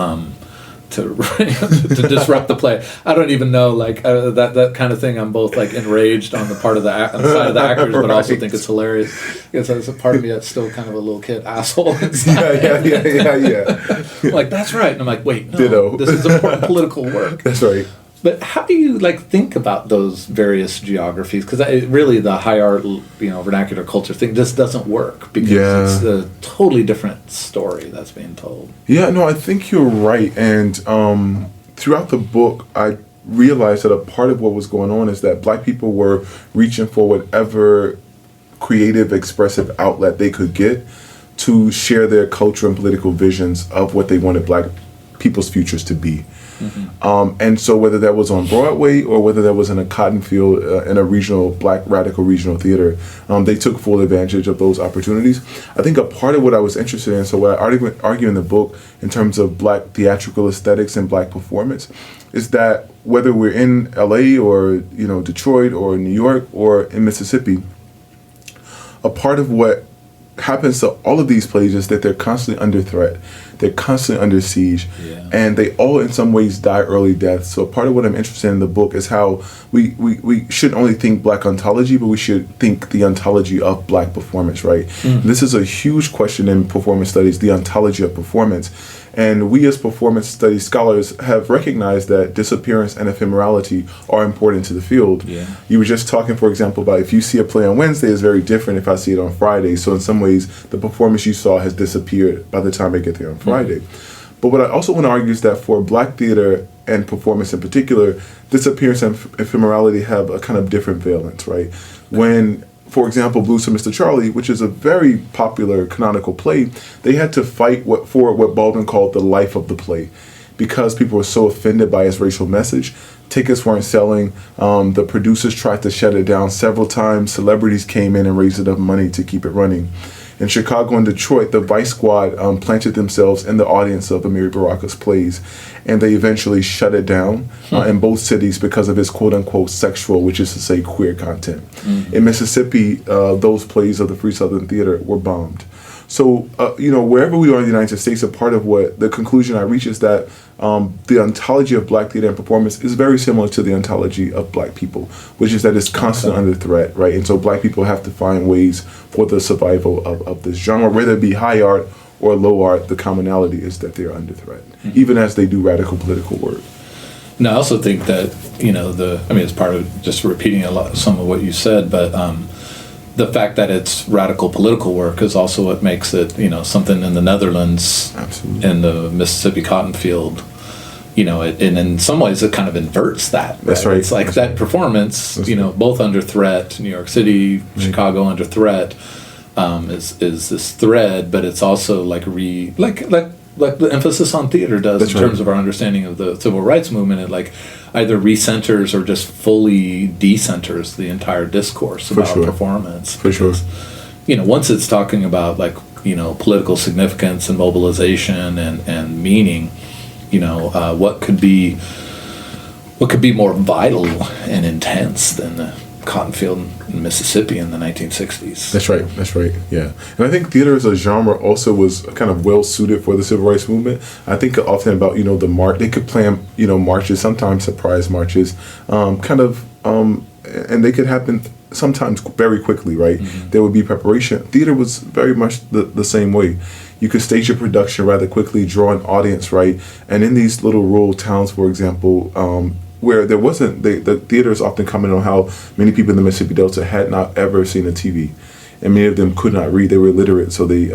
S1: disrupt the play. I don't even know, that kind of thing. I'm both enraged on the part of on the side of the actors, but also think it's hilarious because there's a part of me that's still kind of a little kid asshole inside.
S2: Yeah.
S1: Like, that's right, and I'm like, wait, no,
S2: Ditto.
S1: This is important political work.
S2: That's right.
S1: But how do you think about those various geographies? Because really, the high art, vernacular culture thing just doesn't work, because it's a totally different story that's being told.
S2: Yeah, no, I think you're right. And throughout the book, I realized that a part of what was going on is that Black people were reaching for whatever creative, expressive outlet they could get to share their cultural and political visions of what they wanted Black people's futures to be. And so whether that was on Broadway or whether that was in a cotton field in a regional, Black radical regional theater, they took full advantage of those opportunities. I think a part of what I was interested in, so what I argue in the book in terms of Black theatrical aesthetics and Black performance, is that whether we're in LA or Detroit or New York or in Mississippi, a part of what happens to all of these plays is that they're constantly under threat. They're constantly under siege, and they all in some ways die early deaths. So part of what I'm interested in the book is how we shouldn't only think Black ontology, but we should think the ontology of Black performance, right? This is a huge question in performance studies, the ontology of performance. And we as performance studies scholars have recognized that disappearance and ephemerality are important to the field. You were just talking, for example, about if you see a play on Wednesday, it's very different if I see it on Friday. So in some ways, the performance you saw has disappeared by the time I get there on Friday. But what I also want to argue is that for Black theater and performance in particular, disappearance and ephemerality have a kind of different valence, right? When, for example, Blues for Mr. Charlie, which is a very popular canonical play, they had to fight for what Baldwin called the life of the play, because people were so offended by its racial message. Tickets weren't selling. The producers tried to shut it down several times. Celebrities came in and raised enough money to keep it running. In Chicago and Detroit, the Vice Squad planted themselves in the audience of Amiri Baraka's plays, and they eventually shut it down in both cities because of its quote-unquote sexual, which is to say queer content. In Mississippi, those plays of the Free Southern Theater were bombed. So, wherever we are in the United States, a part of what the conclusion I reach is that the ontology of Black theater and performance is very similar to the ontology of Black people, which is that it's constantly under threat, right? And so Black people have to find ways for the survival of this genre, whether it be high art or low art. The commonality is that they're under threat, even as they do radical political work.
S1: And I also think that, it's part of just repeating some of what you said, but the fact that it's radical political work is also what makes it, something in the Netherlands, in the Mississippi cotton field, and in some ways it kind of inverts that. Right?
S2: That's right.
S1: It's like that performance, both under threat, New York City, Chicago under threat, is this thread, but it's also like the emphasis on theater does in terms of our understanding of the civil rights movement. It either recenters or just fully decenters the entire discourse about performance.
S2: For sure.
S1: Once it's talking about political significance and mobilization and meaning, what could be more vital and intense than the cotton field in Mississippi in the 1960s.
S2: That's right, yeah. And I think theater as a genre also was kind of well suited for the civil rights movement. I think often about, the they could plan, marches, sometimes surprise marches, and they could happen sometimes very quickly, right? There would be preparation. Theater was very much the same way. You could stage your production rather quickly, draw an audience, right? And in these little rural towns, for example, where there wasn't, the theaters often comment on how many people in the Mississippi Delta had not ever seen a TV. And many of them could not read. They were illiterate, so they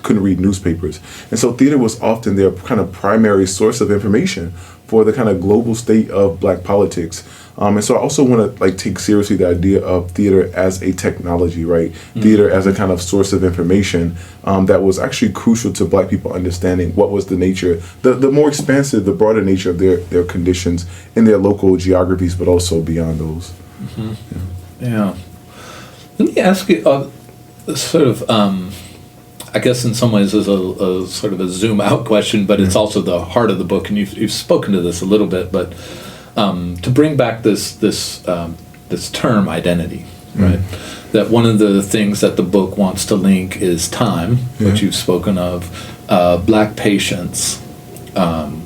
S2: couldn't read newspapers. And so theater was often their kind of primary source of information for the kind of global state of Black politics. And so I also want to take seriously the idea of theater as a technology, right? Theater as a kind of source of information that was actually crucial to Black people understanding what was the nature, the more expansive, the broader nature of their conditions in their local geographies, but also beyond those.
S1: Yeah. Let me ask you, sort of, I guess in some ways is a sort of a zoom out question, but it's also the heart of the book, and you've spoken to this a little bit, but to bring back this term identity, right? That one of the things that the book wants to link is time, which you've spoken of, Black patience,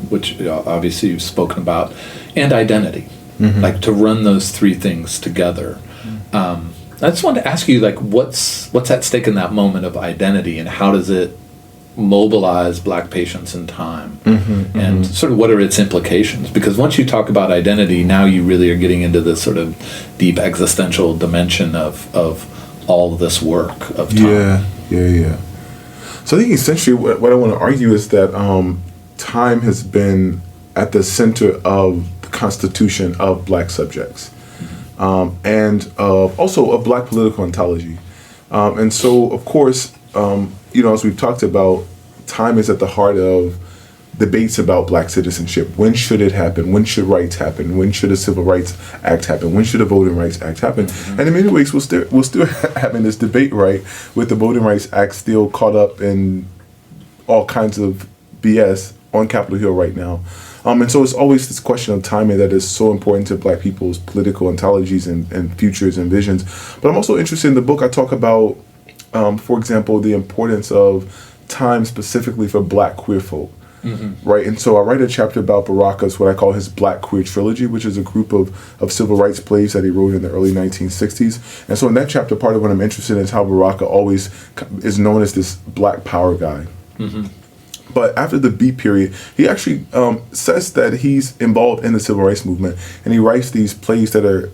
S1: which obviously you've spoken about, and identity, like to run those three things together. I just wanted to ask you, what's at stake in that moment of identity, and how does it mobilize Black patience in time, and sort of what are its implications? Because once you talk about identity, now you really are getting into this sort of deep existential dimension of all of this work of time.
S2: Yeah. So I think essentially what I want to argue is that time has been at the center of the constitution of Black subjects. And also of Black political ontology. And so, of course, as we've talked about, time is at the heart of debates about Black citizenship. When should it happen? When should rights happen? When should a Civil Rights Act happen? When should a Voting Rights Act happen? And in many ways, we're still having this debate, right, with the Voting Rights Act still caught up in all kinds of BS on Capitol Hill right now. And so it's always this question of timing that is so important to Black people's political ontologies and futures and visions. But I'm also interested in the book. I talk about, for example, the importance of time specifically for Black queer folk. Right, and so I write a chapter about Baraka's, what I call his Black Queer Trilogy, which is a group of civil rights plays that he wrote in the early 1960s. And so in that chapter, part of what I'm interested in is how Baraka always is known as this Black power guy. But after the B period, he actually says that he's involved in the civil rights movement, and he writes these plays that are,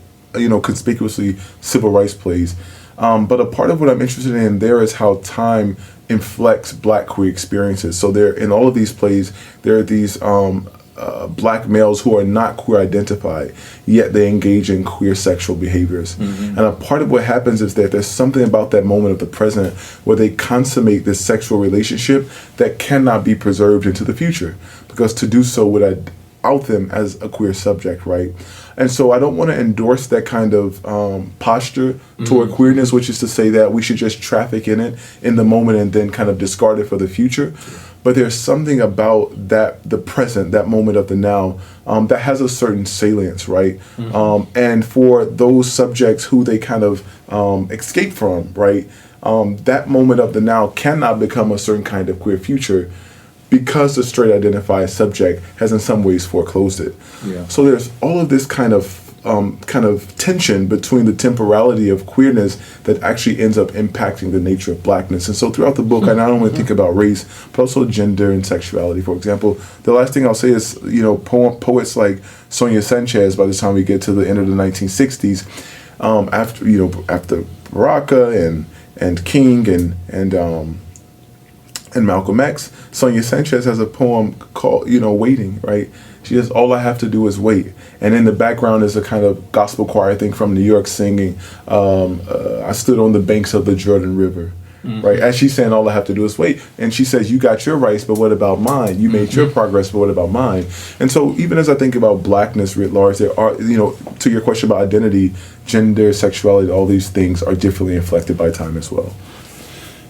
S2: conspicuously civil rights plays. But a part of what I'm interested in there is how time inflects Black queer experiences. So there, in all of these plays, there are these Black males who are not queer identified, yet they engage in queer sexual behaviors. And a part of what happens is that there's something about that moment of the present where they consummate this sexual relationship that cannot be preserved into the future, because to do so would out them as a queer subject, right? And so I don't want to endorse that kind of posture toward queerness, which is to say that we should just traffic in it in the moment and then kind of discard it for the future. But there's something about that, the present, that moment of the now, that has a certain salience, right? And for those subjects who they kind of escape from, right? That moment of the now cannot become a certain kind of queer future, because the straight identified subject has in some ways foreclosed it. So there's all of this kind of tension between the temporality of queerness that actually ends up impacting the nature of Blackness. And so throughout the book, I not only think about race, but also gender and sexuality. For example, the last thing I'll say is, poets like Sonia Sanchez, by the time we get to the end of the 1960s, after Baraka and King and Malcolm X, Sonia Sanchez has a poem called, Waiting, right? She says, all I have to do is wait. And in the background is a kind of gospel choir thing from New York singing, I stood on the banks of the Jordan River, right? As she's saying, all I have to do is wait. And she says, you got your rights, but what about mine? You made your progress, but what about mine? And so even as I think about Blackness writ large, there are, to your question about identity, gender, sexuality, all these things are differently inflected by time as well.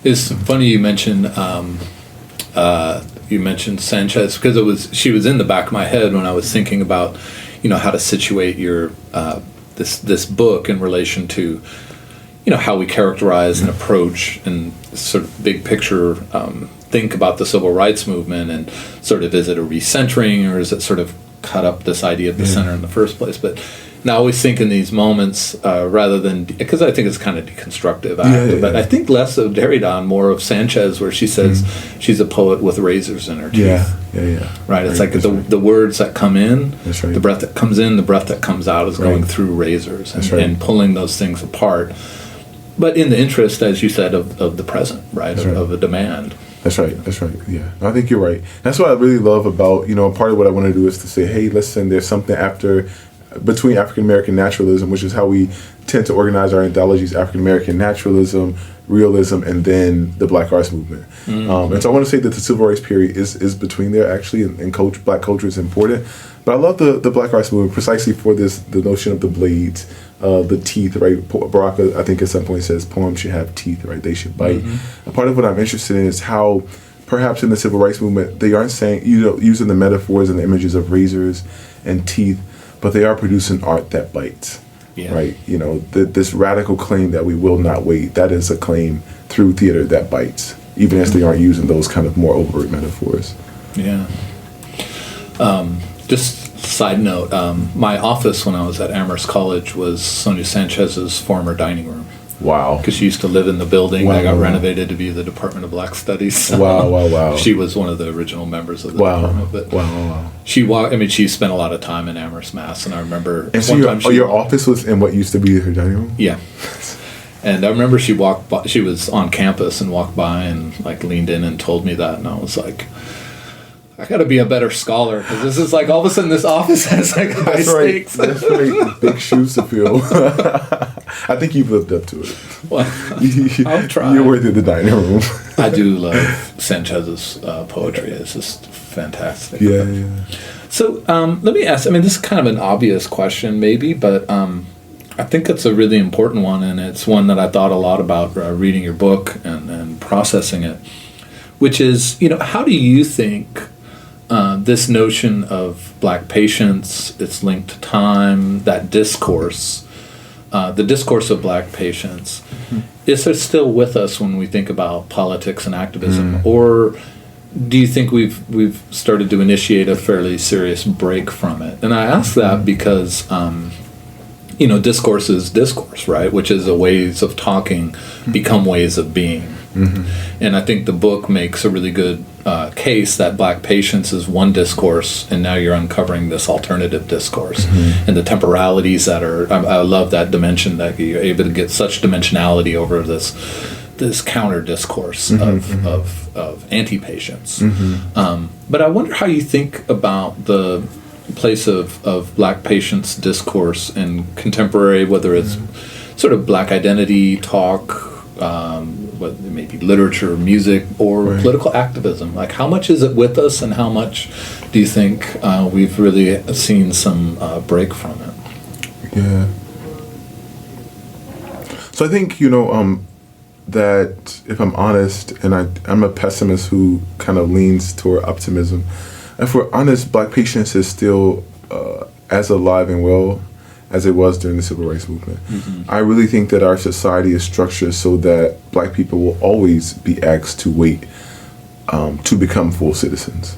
S1: It's funny you mentioned Sanchez, because she was in the back of my head when I was thinking about how to situate your this book in relation to, how we characterize and approach and sort of big picture think about the civil rights movement, and sort of, is it a recentering, or is it sort of cut up this idea of the center in the first place? But now I always think in these moments, rather than, because I think it's kind of deconstructive act, but I think less of Derrida and more of Sanchez, where she says she's a poet with razors in her teeth. Right? It's like the words that come in, the breath that comes in, the breath that comes out is going through razors and pulling those things apart. But in the interest, as you said, of the present, right? Of a demand.
S2: That's right. Yeah, I think you're right. That's what I really love about, part of what I want to do is to say, hey, listen, there's something between African American naturalism, which is how we tend to organize our anthologies: African American naturalism, realism, and then the Black arts movement. And so I want to say that the civil rights period is between there, actually, and Black culture is important. But I love the Black arts movement precisely for the notion of the blades, the teeth, right? Baraka, I think at some point says poems should have teeth, right? They should bite. A part of what I'm interested in is how perhaps in the civil rights movement, they aren't saying, using the metaphors and the images of razors and teeth, but they are producing art that bites, right? This radical claim that we will not wait, that is a claim through theater that bites, even as they aren't using those kind of more overt metaphors.
S1: Yeah. Just side note, my office when I was at Amherst College was Sonia Sanchez's former dining room.
S2: Wow.
S1: Because she used to live in the building that got renovated to be the Department of Black Studies.
S2: Wow.
S1: She was one of the original members of the department. But she spent a lot of time in Amherst, Mass. And I remember...
S2: And so your office was in what used to be her dining room?
S1: Yeah. And I remember she walked by, she was on campus and walked by and leaned in and told me that. And I was like... I got to be a better scholar, because this is all of a sudden this office has high stakes.
S2: That's right. Big shoes to fill. I think you've lived up to it.
S1: Well, I'll try.
S2: You're worthy of the dining room.
S1: I do love Sanchez's poetry. It's just fantastic.
S2: Yeah.
S1: So let me ask, this is kind of an obvious question maybe, but I think it's a really important one, and it's one that I thought a lot about reading your book and processing it, which is, how do you think this notion of Black patience, it's linked to time, that discourse, the discourse of Black patience, is it still with us when we think about politics and activism, or do you think we've started to initiate a fairly serious break from it? And I ask that because, discourse is discourse, right? Which is ways of talking become ways of being. And I think the book makes a really good case that Black patience is one discourse, and now you're uncovering this alternative discourse and the temporalities that are. I love that dimension, that you're able to get such dimensionality over this counter discourse of anti-patience. But I wonder how you think about the place of Black patience discourse in contemporary, whether it's sort of Black identity talk, whether it may be literature, music, or political activism. How much is it with us, and how much do you think we've really seen some break from it?
S2: Yeah. So I think, that if I'm honest, and I'm a pessimist who kind of leans toward optimism, if we're honest, Black patience is still as alive and well as it was during the Civil Rights Movement. I really think that our society is structured so that Black people will always be asked to wait to become full citizens,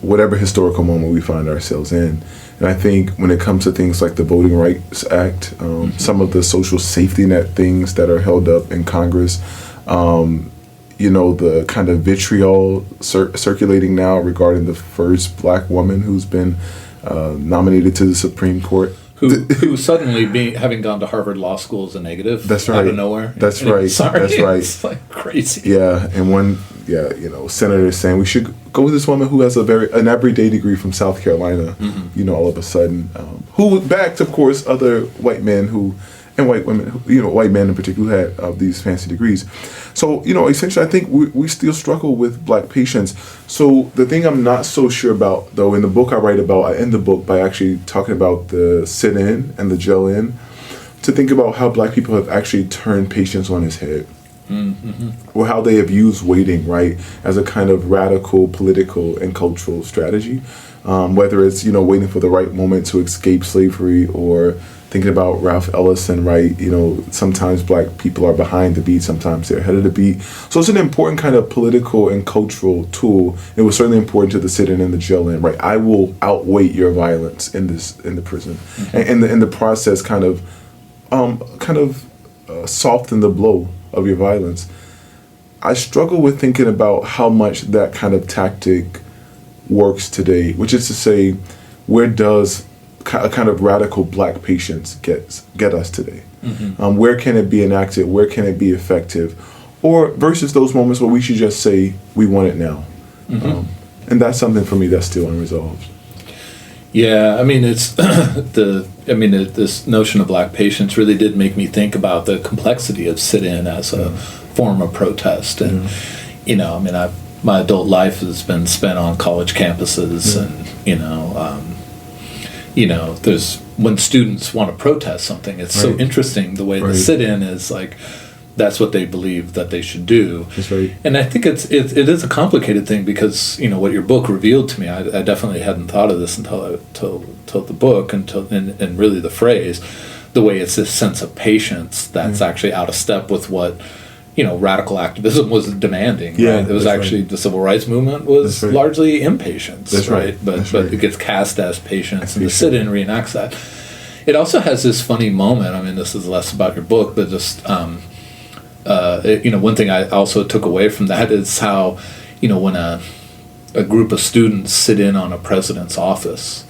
S2: whatever historical moment we find ourselves in. And I think when it comes to things like the Voting Rights Act, some of the social safety net things that are held up in Congress, the kind of vitriol circulating now regarding the first Black woman who's been nominated to the Supreme Court.
S1: Who suddenly having gone to Harvard Law School is a negative.
S2: That's right.
S1: Out of nowhere.
S2: That's right. That's right.
S1: It's crazy.
S2: Yeah, and one senator is saying we should go with this woman who has an everyday degree from South Carolina. All of a sudden, who backed, of course, other white men and white women, white men in particular, who had these fancy degrees. So, essentially, I think we still struggle with Black patience. So the thing I'm not so sure about, though, in the book I end the book by actually talking about the sit-in and the gel-in, to think about how Black people have actually turned patience on its head. or how they have used waiting, right, as a kind of radical political and cultural strategy. Whether it's, waiting for the right moment to escape slavery, or thinking about Ralph Ellison, right, sometimes black people are behind the beat, sometimes they're ahead of the beat. So it's an important kind of political and cultural tool. It was certainly important to the sit-in and the jail-in, right? I will outweight your violence in the prison. And in the process kind of soften the blow of your violence. I struggle with thinking about how much that kind of tactic works today, which is to say, where does a kind of radical black patience get us today? Where can it be enacted? Where can it be effective? Or versus those moments where we should just say, we want it now. And that's something for me that's still unresolved.
S1: Yeah, I mean, it's this notion of black patience really did make me think about the complexity of sit-in as a form of protest. And, my adult life has been spent on college campuses, and, there's, when students want to protest something, it's so interesting the way the sit-in is like, that's what they believe that they should do.
S2: That's right.
S1: And I think it is a complicated thing because, what your book revealed to me, I definitely hadn't thought of this until the book, and really the phrase, the way it's this sense of patience that's actually out of step with what, radical activism was demanding.
S2: Yeah,
S1: right? It was actually the civil rights movement was largely impatience.
S2: That's right.
S1: But it gets cast as patience, and the sit-in reenacts that. It also has this funny moment. I mean, this is less about your book, but just one thing I also took away from that is how, when a group of students sit in on a president's office,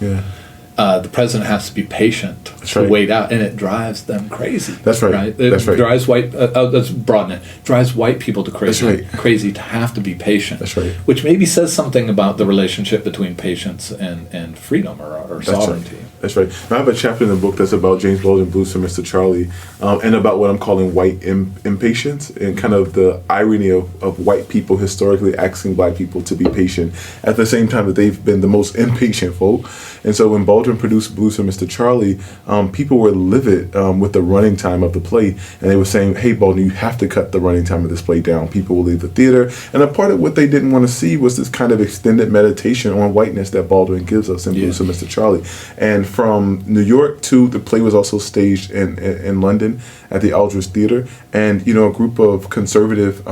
S1: the president has to be patient to wait out, and it drives them crazy.
S2: That's right.
S1: It
S2: That's right.
S1: drives let's broaden it. Drives white people to crazy. Crazy to have to be patient.
S2: That's right.
S1: Which maybe says something about the relationship between patience and freedom or sovereignty.
S2: That's right. I have a chapter in the book that's about James Baldwin Blues and Mr. Charlie, and about what I'm calling white impatience, and kind of the irony of white people historically asking black people to be patient at the same time that they've been the most impatient folk. And so when Baldwin produced Blues for Mr. Charlie, people were livid with the running time of the play, and they were saying, hey, Baldwin, you have to cut the running time of this play down. People will leave the theater. And a part of what they didn't want to see was this kind of extended meditation on whiteness that Baldwin gives us in Blues for Mr. Charlie. And from New York to the play was also staged in London at the Aldrich Theater, and a group of conservative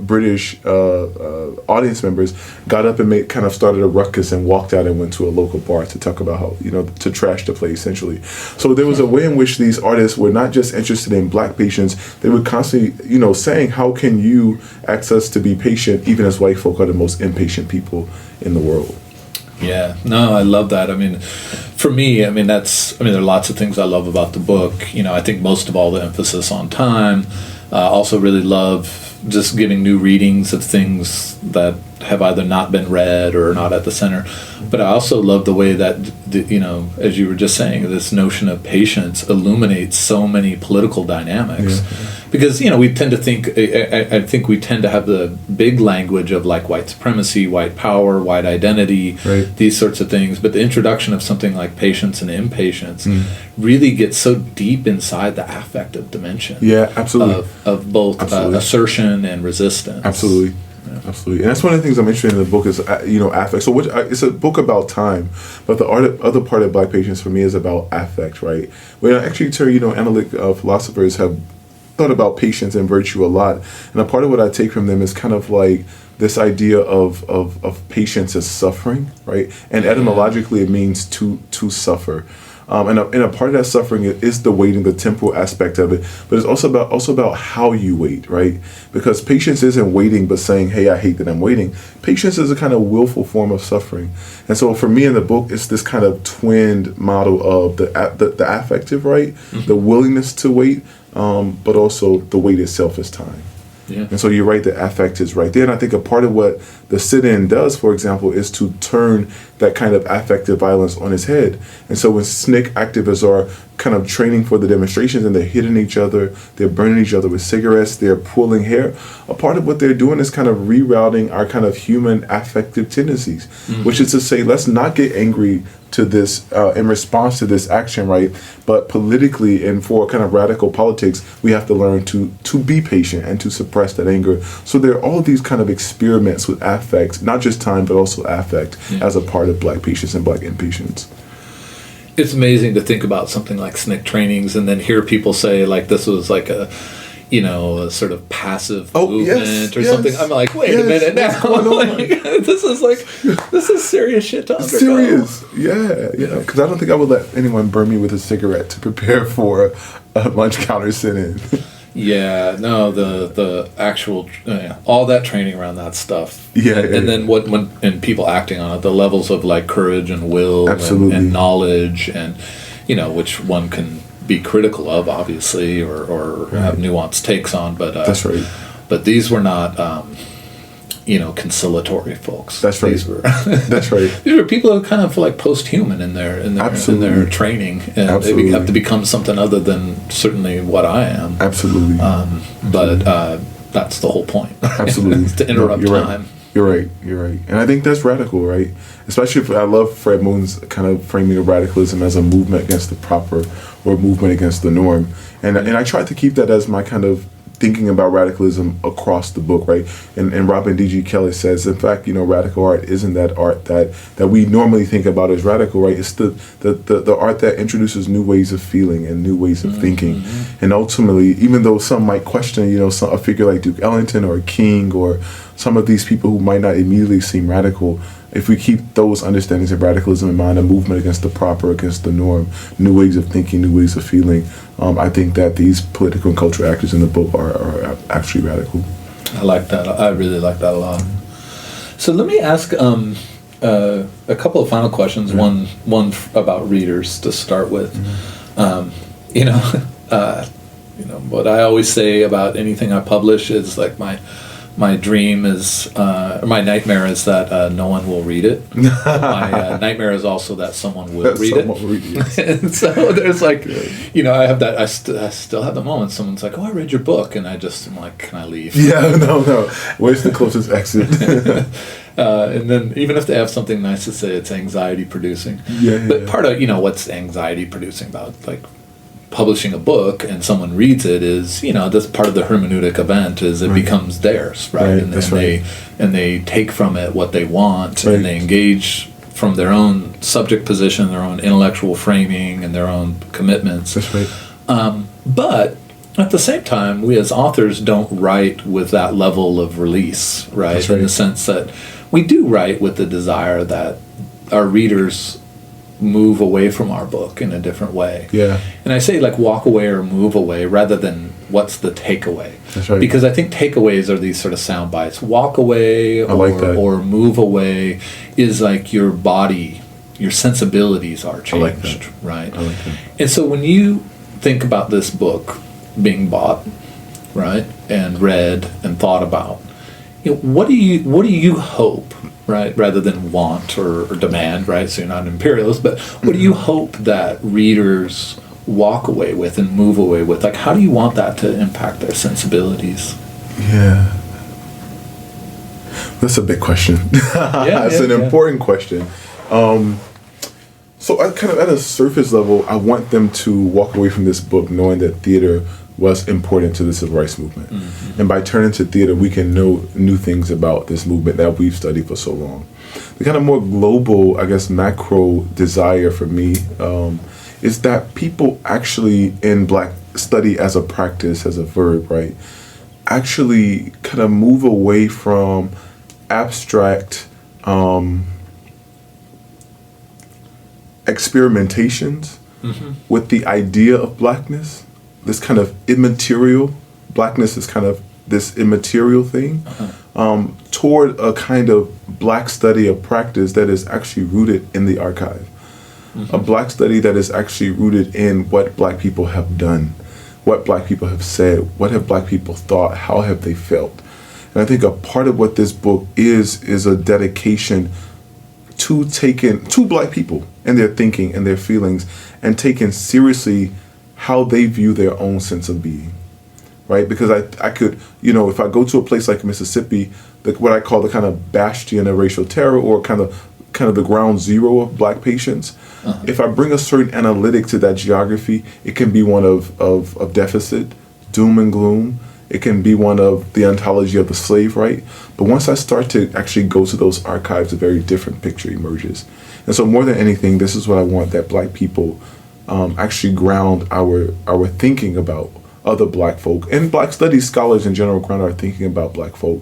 S2: British audience members got up and kind of started a ruckus and walked out and went to a local bar to talk about how to trash the play essentially. So there was a way in which these artists were not just interested in black patience; they were constantly saying, how can you ask us to be patient even as white folk are the most impatient people in the world?
S1: Yeah, no, I love that. I mean, for me, there are lots of things I love about the book. I think most of all the emphasis on time. Also really love just giving new readings of things that have either not been read or are not at the center. But I also love the way that, as you were just saying, this notion of patience illuminates so many political dynamics. Because, we tend to think, I think we tend to have the big language of like white supremacy, white power, white identity, these sorts of things. But the introduction of something like patience and impatience really gets so deep inside the affective dimension.
S2: Yeah, absolutely.
S1: Of both assertion and resistance.
S2: Absolutely. Absolutely, and that's one of the things I'm interested in the book is affect. So it's a book about time, but the other part of Black Patience for me is about affect, right? When actually, analytic philosophers have thought about patience and virtue a lot, and a part of what I take from them is kind of like this idea of patience as suffering, right? And etymologically, it means to suffer. And a part of that suffering is the waiting, the temporal aspect of it, but it's also about how you wait, right? Because patience isn't waiting, but saying, "Hey, I hate that I'm waiting." Patience is a kind of willful form of suffering, and so for me in the book, it's this kind of twinned model of the affective, right, the willingness to wait, but also the wait itself is time. Yeah. And so you're right, the affect is right there. And I think a part of what the sit-in does, for example, is to turn that kind of affective violence on its head. And so when SNCC activists are kind of training for the demonstrations, and they're hitting each other, they're burning each other with cigarettes, they're pulling hair. A part of what they're doing is kind of rerouting our kind of human affective tendencies, which is to say, let's not get angry to this in response to this action, right? But politically and for kind of radical politics, we have to learn to be patient and to suppress that anger. So there are all these kind of experiments with affect, not just time, but also affect as a part of Black patience and Black impatience.
S1: It's amazing to think about something like SNCC trainings and then hear people say like this was like a sort of passive movement or something. I'm like, wait a minute now. This is serious shit to undergo.
S2: Serious, yeah. Because I don't think I would let anyone burn me with a cigarette to prepare for a lunch counter sit-in.
S1: Yeah, no, the actual all that training around that stuff. And then when people acting on it, the levels of like courage and will and knowledge and which one can be critical of, obviously, or have nuanced takes on, but
S2: that's right.
S1: But these were not conciliatory folks.
S2: That's right. That's right.
S1: These were people who are kind of like post-human in their training, and they have to become something other than certainly what I am.
S2: Absolutely.
S1: But that's the whole point.
S2: Absolutely.
S1: To interrupt time.
S2: Right. You're right. And I think that's radical, right? Especially I love Fred Moon's kind of framing of radicalism as a movement against the proper or a movement against the norm. And I try to keep that as my kind of thinking about radicalism across the book, right? And Robin D.G. Kelly says, in fact, radical art isn't that art that we normally think about as radical, right? It's the art that introduces new ways of feeling and new ways of thinking. And ultimately, even though some might question, a figure like Duke Ellington or King or some of these people who might not immediately seem radical, if we keep those understandings of radicalism in mind, a movement against the proper, against the norm, new ways of thinking, new ways of feeling, I think that these political and cultural actors in the book are actually radical.
S1: I like that. I really like that a lot. So let me ask a couple of final questions. One about readers to start with. What I always say about anything I publish is like my dream is, my nightmare is that no one will read it. My nightmare is also that someone will read it. And so there's like, I have that, I still have the moment someone's like, oh, I read your book. And I just am like, can I leave?
S2: Yeah, no. Where's the closest exit?
S1: And then even if they have something nice to say, it's anxiety producing. But part of, what's anxiety producing about like publishing a book and someone reads it is, that's part of the hermeneutic event is it becomes theirs, right? And they take from it what they want and they engage from their own subject position, their own intellectual framing and their own commitments.
S2: That's right.
S1: But at the same time, we as authors don't write with that level of release, right?
S2: That's right.
S1: In the sense that we do write with the desire that our readers move away from our book in a different way.
S2: Yeah.
S1: And I say like walk away or move away rather than what's the takeaway.
S2: That's right.
S1: Because I think takeaways are these sort of sound bites. Walk away or move away is like your body, your sensibilities are changed, right?
S2: I like that.
S1: And so when you think about this book being bought, right, and read and thought about, what do you hope, right, rather than want or demand, right? So you're not an imperialist, but what do you hope that readers walk away with and move away with? Like, how do you want that to impact their sensibilities?
S2: Yeah. That's a big question. It's an important question. So I kind of, at a surface level, I want them to walk away from this book knowing that theater was important to the civil rights movement. Mm-hmm. And by turning to theater, we can know new things about this movement that we've studied for so long. The kind of more global, I guess, macro desire for me is that people actually in Black study as a practice, as a verb, right, actually kind of move away from abstract experimentations with the idea of Blackness. This kind of immaterial, Blackness is kind of this immaterial thing, toward a kind of Black study of practice that is actually rooted in the archive. A Black study that is actually rooted in what Black people have done, what Black people have said, what have Black people thought, how have they felt. And I think a part of what this book is a dedication two black people and their thinking and their feelings, and taking seriously how they view their own sense of being, right? Because I could, if I go to a place like Mississippi, what I call the kind of bastion of racial terror, or kind of the ground zero of black patience, if I bring a certain analytic to that geography, it can be one of deficit, doom and gloom. It can be one of the ontology of the slave, right? But once I start to actually go to those archives, a very different picture emerges. And so more than anything, this is what I want, that black people actually ground our thinking about other black folk, and black studies scholars in general ground our thinking about black folk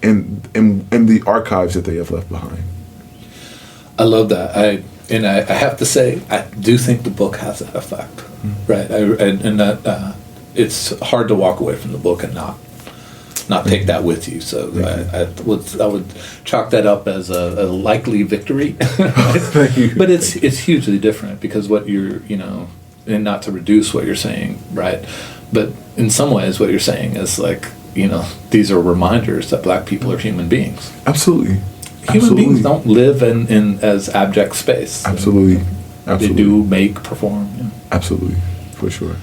S2: in the archives that they have left behind.
S1: I love that. I have to say, I do think the book has that effect, right? It's hard to walk away from the book and not take that with you. So I would chalk that up as a likely victory.
S2: Thank you.
S1: But it's hugely different, because what you're, and not to reduce what you're saying, right? But in some ways what you're saying is like, these are reminders that black people are human beings.
S2: Absolutely.
S1: Human beings don't live in as abject space.
S2: Absolutely.
S1: They do make, perform. Yeah.
S2: Absolutely. For sure.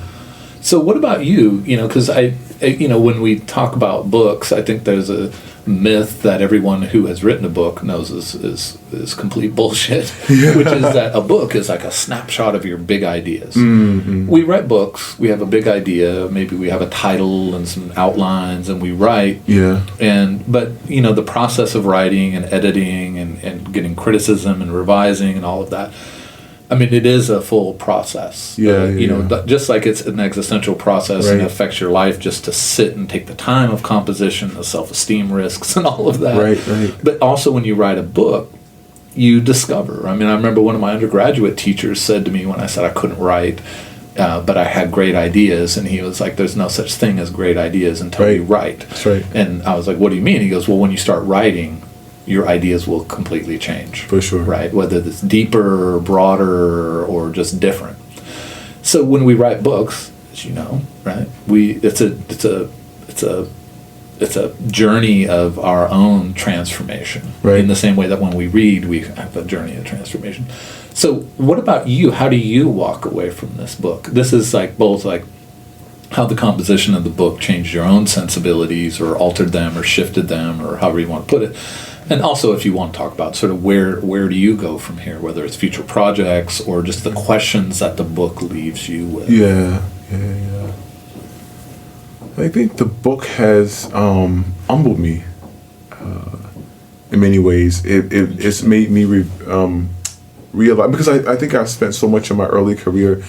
S1: So what about you? Because when we talk about books, I think there's a myth that everyone who has written a book knows is complete bullshit, which is that a book is like a snapshot of your big ideas. Mm-hmm. We write books, we have a big idea, maybe we have a title and some outlines, and we write.
S2: Yeah.
S1: But the process of writing and editing and getting criticism and revising and all of that, I mean, it is a full process. Just like it's an existential process, and it affects your life just to sit and take the time of composition, the self-esteem risks, and all of that.
S2: Right.
S1: But also when you write a book, you discover. I mean, I remember one of my undergraduate teachers said to me when I said I couldn't write, but I had great ideas, and he was like, "There's no such thing as great ideas until you write."
S2: That's right.
S1: And I was like, "What do you mean?" He goes, "Well, when you start writing, your ideas will completely change."
S2: For sure.
S1: Right? Whether it's deeper or broader or just different. So when we write books, as you know, right, it's a journey of our own transformation.
S2: Right.
S1: In the same way that when we read, we have a journey of transformation. So what about you? How do you walk away from this book? This is like both like how the composition of the book changed your own sensibilities, or altered them, or shifted them, or however you want to put it. And also, if you want to talk about sort of where do you go from here, whether it's future projects or just the questions that the book leaves you with.
S2: Yeah. I think the book has humbled me in many ways. It's made me realize, because I think I've spent so much of my early career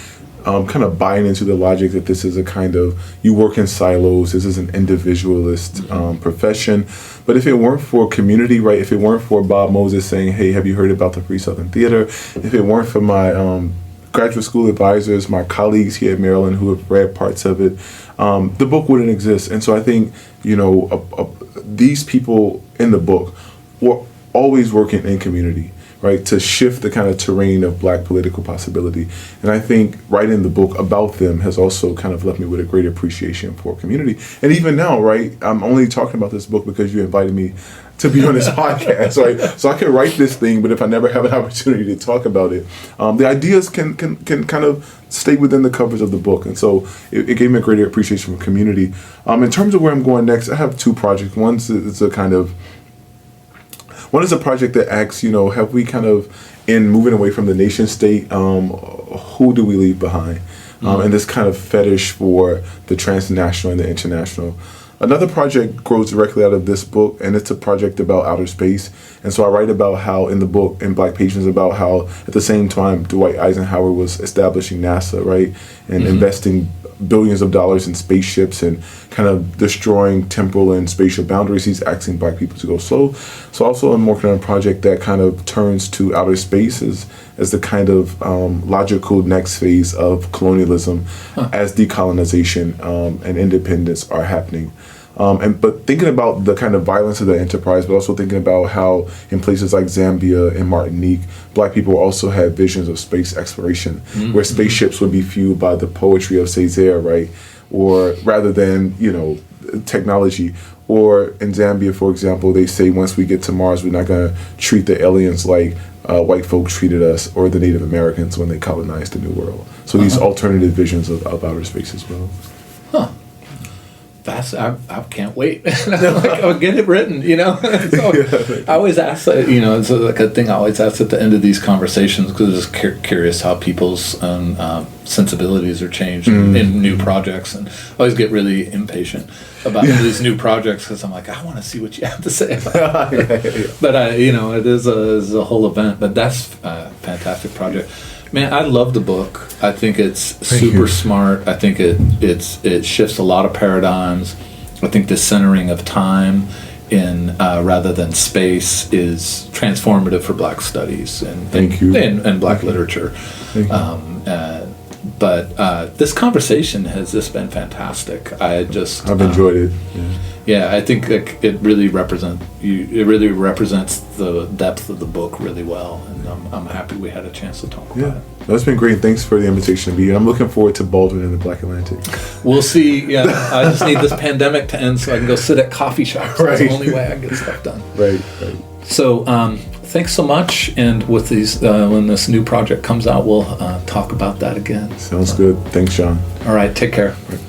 S2: kind of buying into the logic that this is a kind of, you work in silos, this is an individualist profession. But if it weren't for community, right, if it weren't for Bob Moses saying, "Hey, have you heard about the Free Southern Theater?" If it weren't for my graduate school advisors, my colleagues here at Maryland who have read parts of it, the book wouldn't exist. And so I think, these people in the book were always working in community, right, to shift the kind of terrain of black political possibility. And I think writing the book about them has also kind of left me with a great appreciation for community. And even now, right, I'm only talking about this book because you invited me to be on this podcast, right? So I can write this thing, but if I never have an opportunity to talk about it, the ideas can kind of stay within the covers of the book. And so it gave me a greater appreciation for community. In terms of where I'm going next, I have two projects. One is a project that asks, have we kind of, in moving away from the nation state, who do we leave behind? And this kind of fetish for the transnational and the international. Another project grows directly out of this book, and it's a project about outer space. And so I write about how in the book, in Black Patience, about how at the same time Dwight Eisenhower was establishing NASA, right, and investing billions of dollars in spaceships and kind of destroying temporal and spatial boundaries, he's asking Black people to go slow. So also I'm working on a project that kind of turns to outer space as the kind of logical next phase of colonialism as decolonization and independence are happening. But thinking about the kind of violence of the enterprise, but also thinking about how in places like Zambia and Martinique, Black people also had visions of space exploration, where spaceships would be fueled by the poetry of Césaire, right? Or rather than, technology, Or in Zambia, for example, they say once we get to Mars, we're not going to treat the aliens like white folks treated us or the Native Americans when they colonized the New World. So these alternative visions of outer space as well.
S1: Huh. I can't wait. I'll get it written, So I always ask, it's like a thing I always ask at the end of these conversations, because I'm just curious how people's sensibilities are changed in new projects, and I always get really impatient about these new projects, because I'm like, I want to see what you have to say about it. But it is a whole event. But that's a fantastic project. Man, I love the book. I think it's super smart. I think it shifts a lot of paradigms. I think the centering of time in rather than space is transformative for Black studies and Black literature. But this conversation has just been fantastic. I've
S2: enjoyed it.
S1: Yeah, I think it really represents the depth of the book really well, and I'm happy we had a chance to talk about it.
S2: That's been great. Thanks for the invitation to be here. I'm looking forward to Baldwin and the Black Atlantic.
S1: We'll see. Yeah, I just need this pandemic to end so I can go sit at coffee shops. That's the only way I can get stuff done.
S2: Right.
S1: So thanks so much. And with these, when this new project comes out, we'll talk about that again.
S2: Sounds good. Thanks, Sean.
S1: All right. Take care.
S2: Right.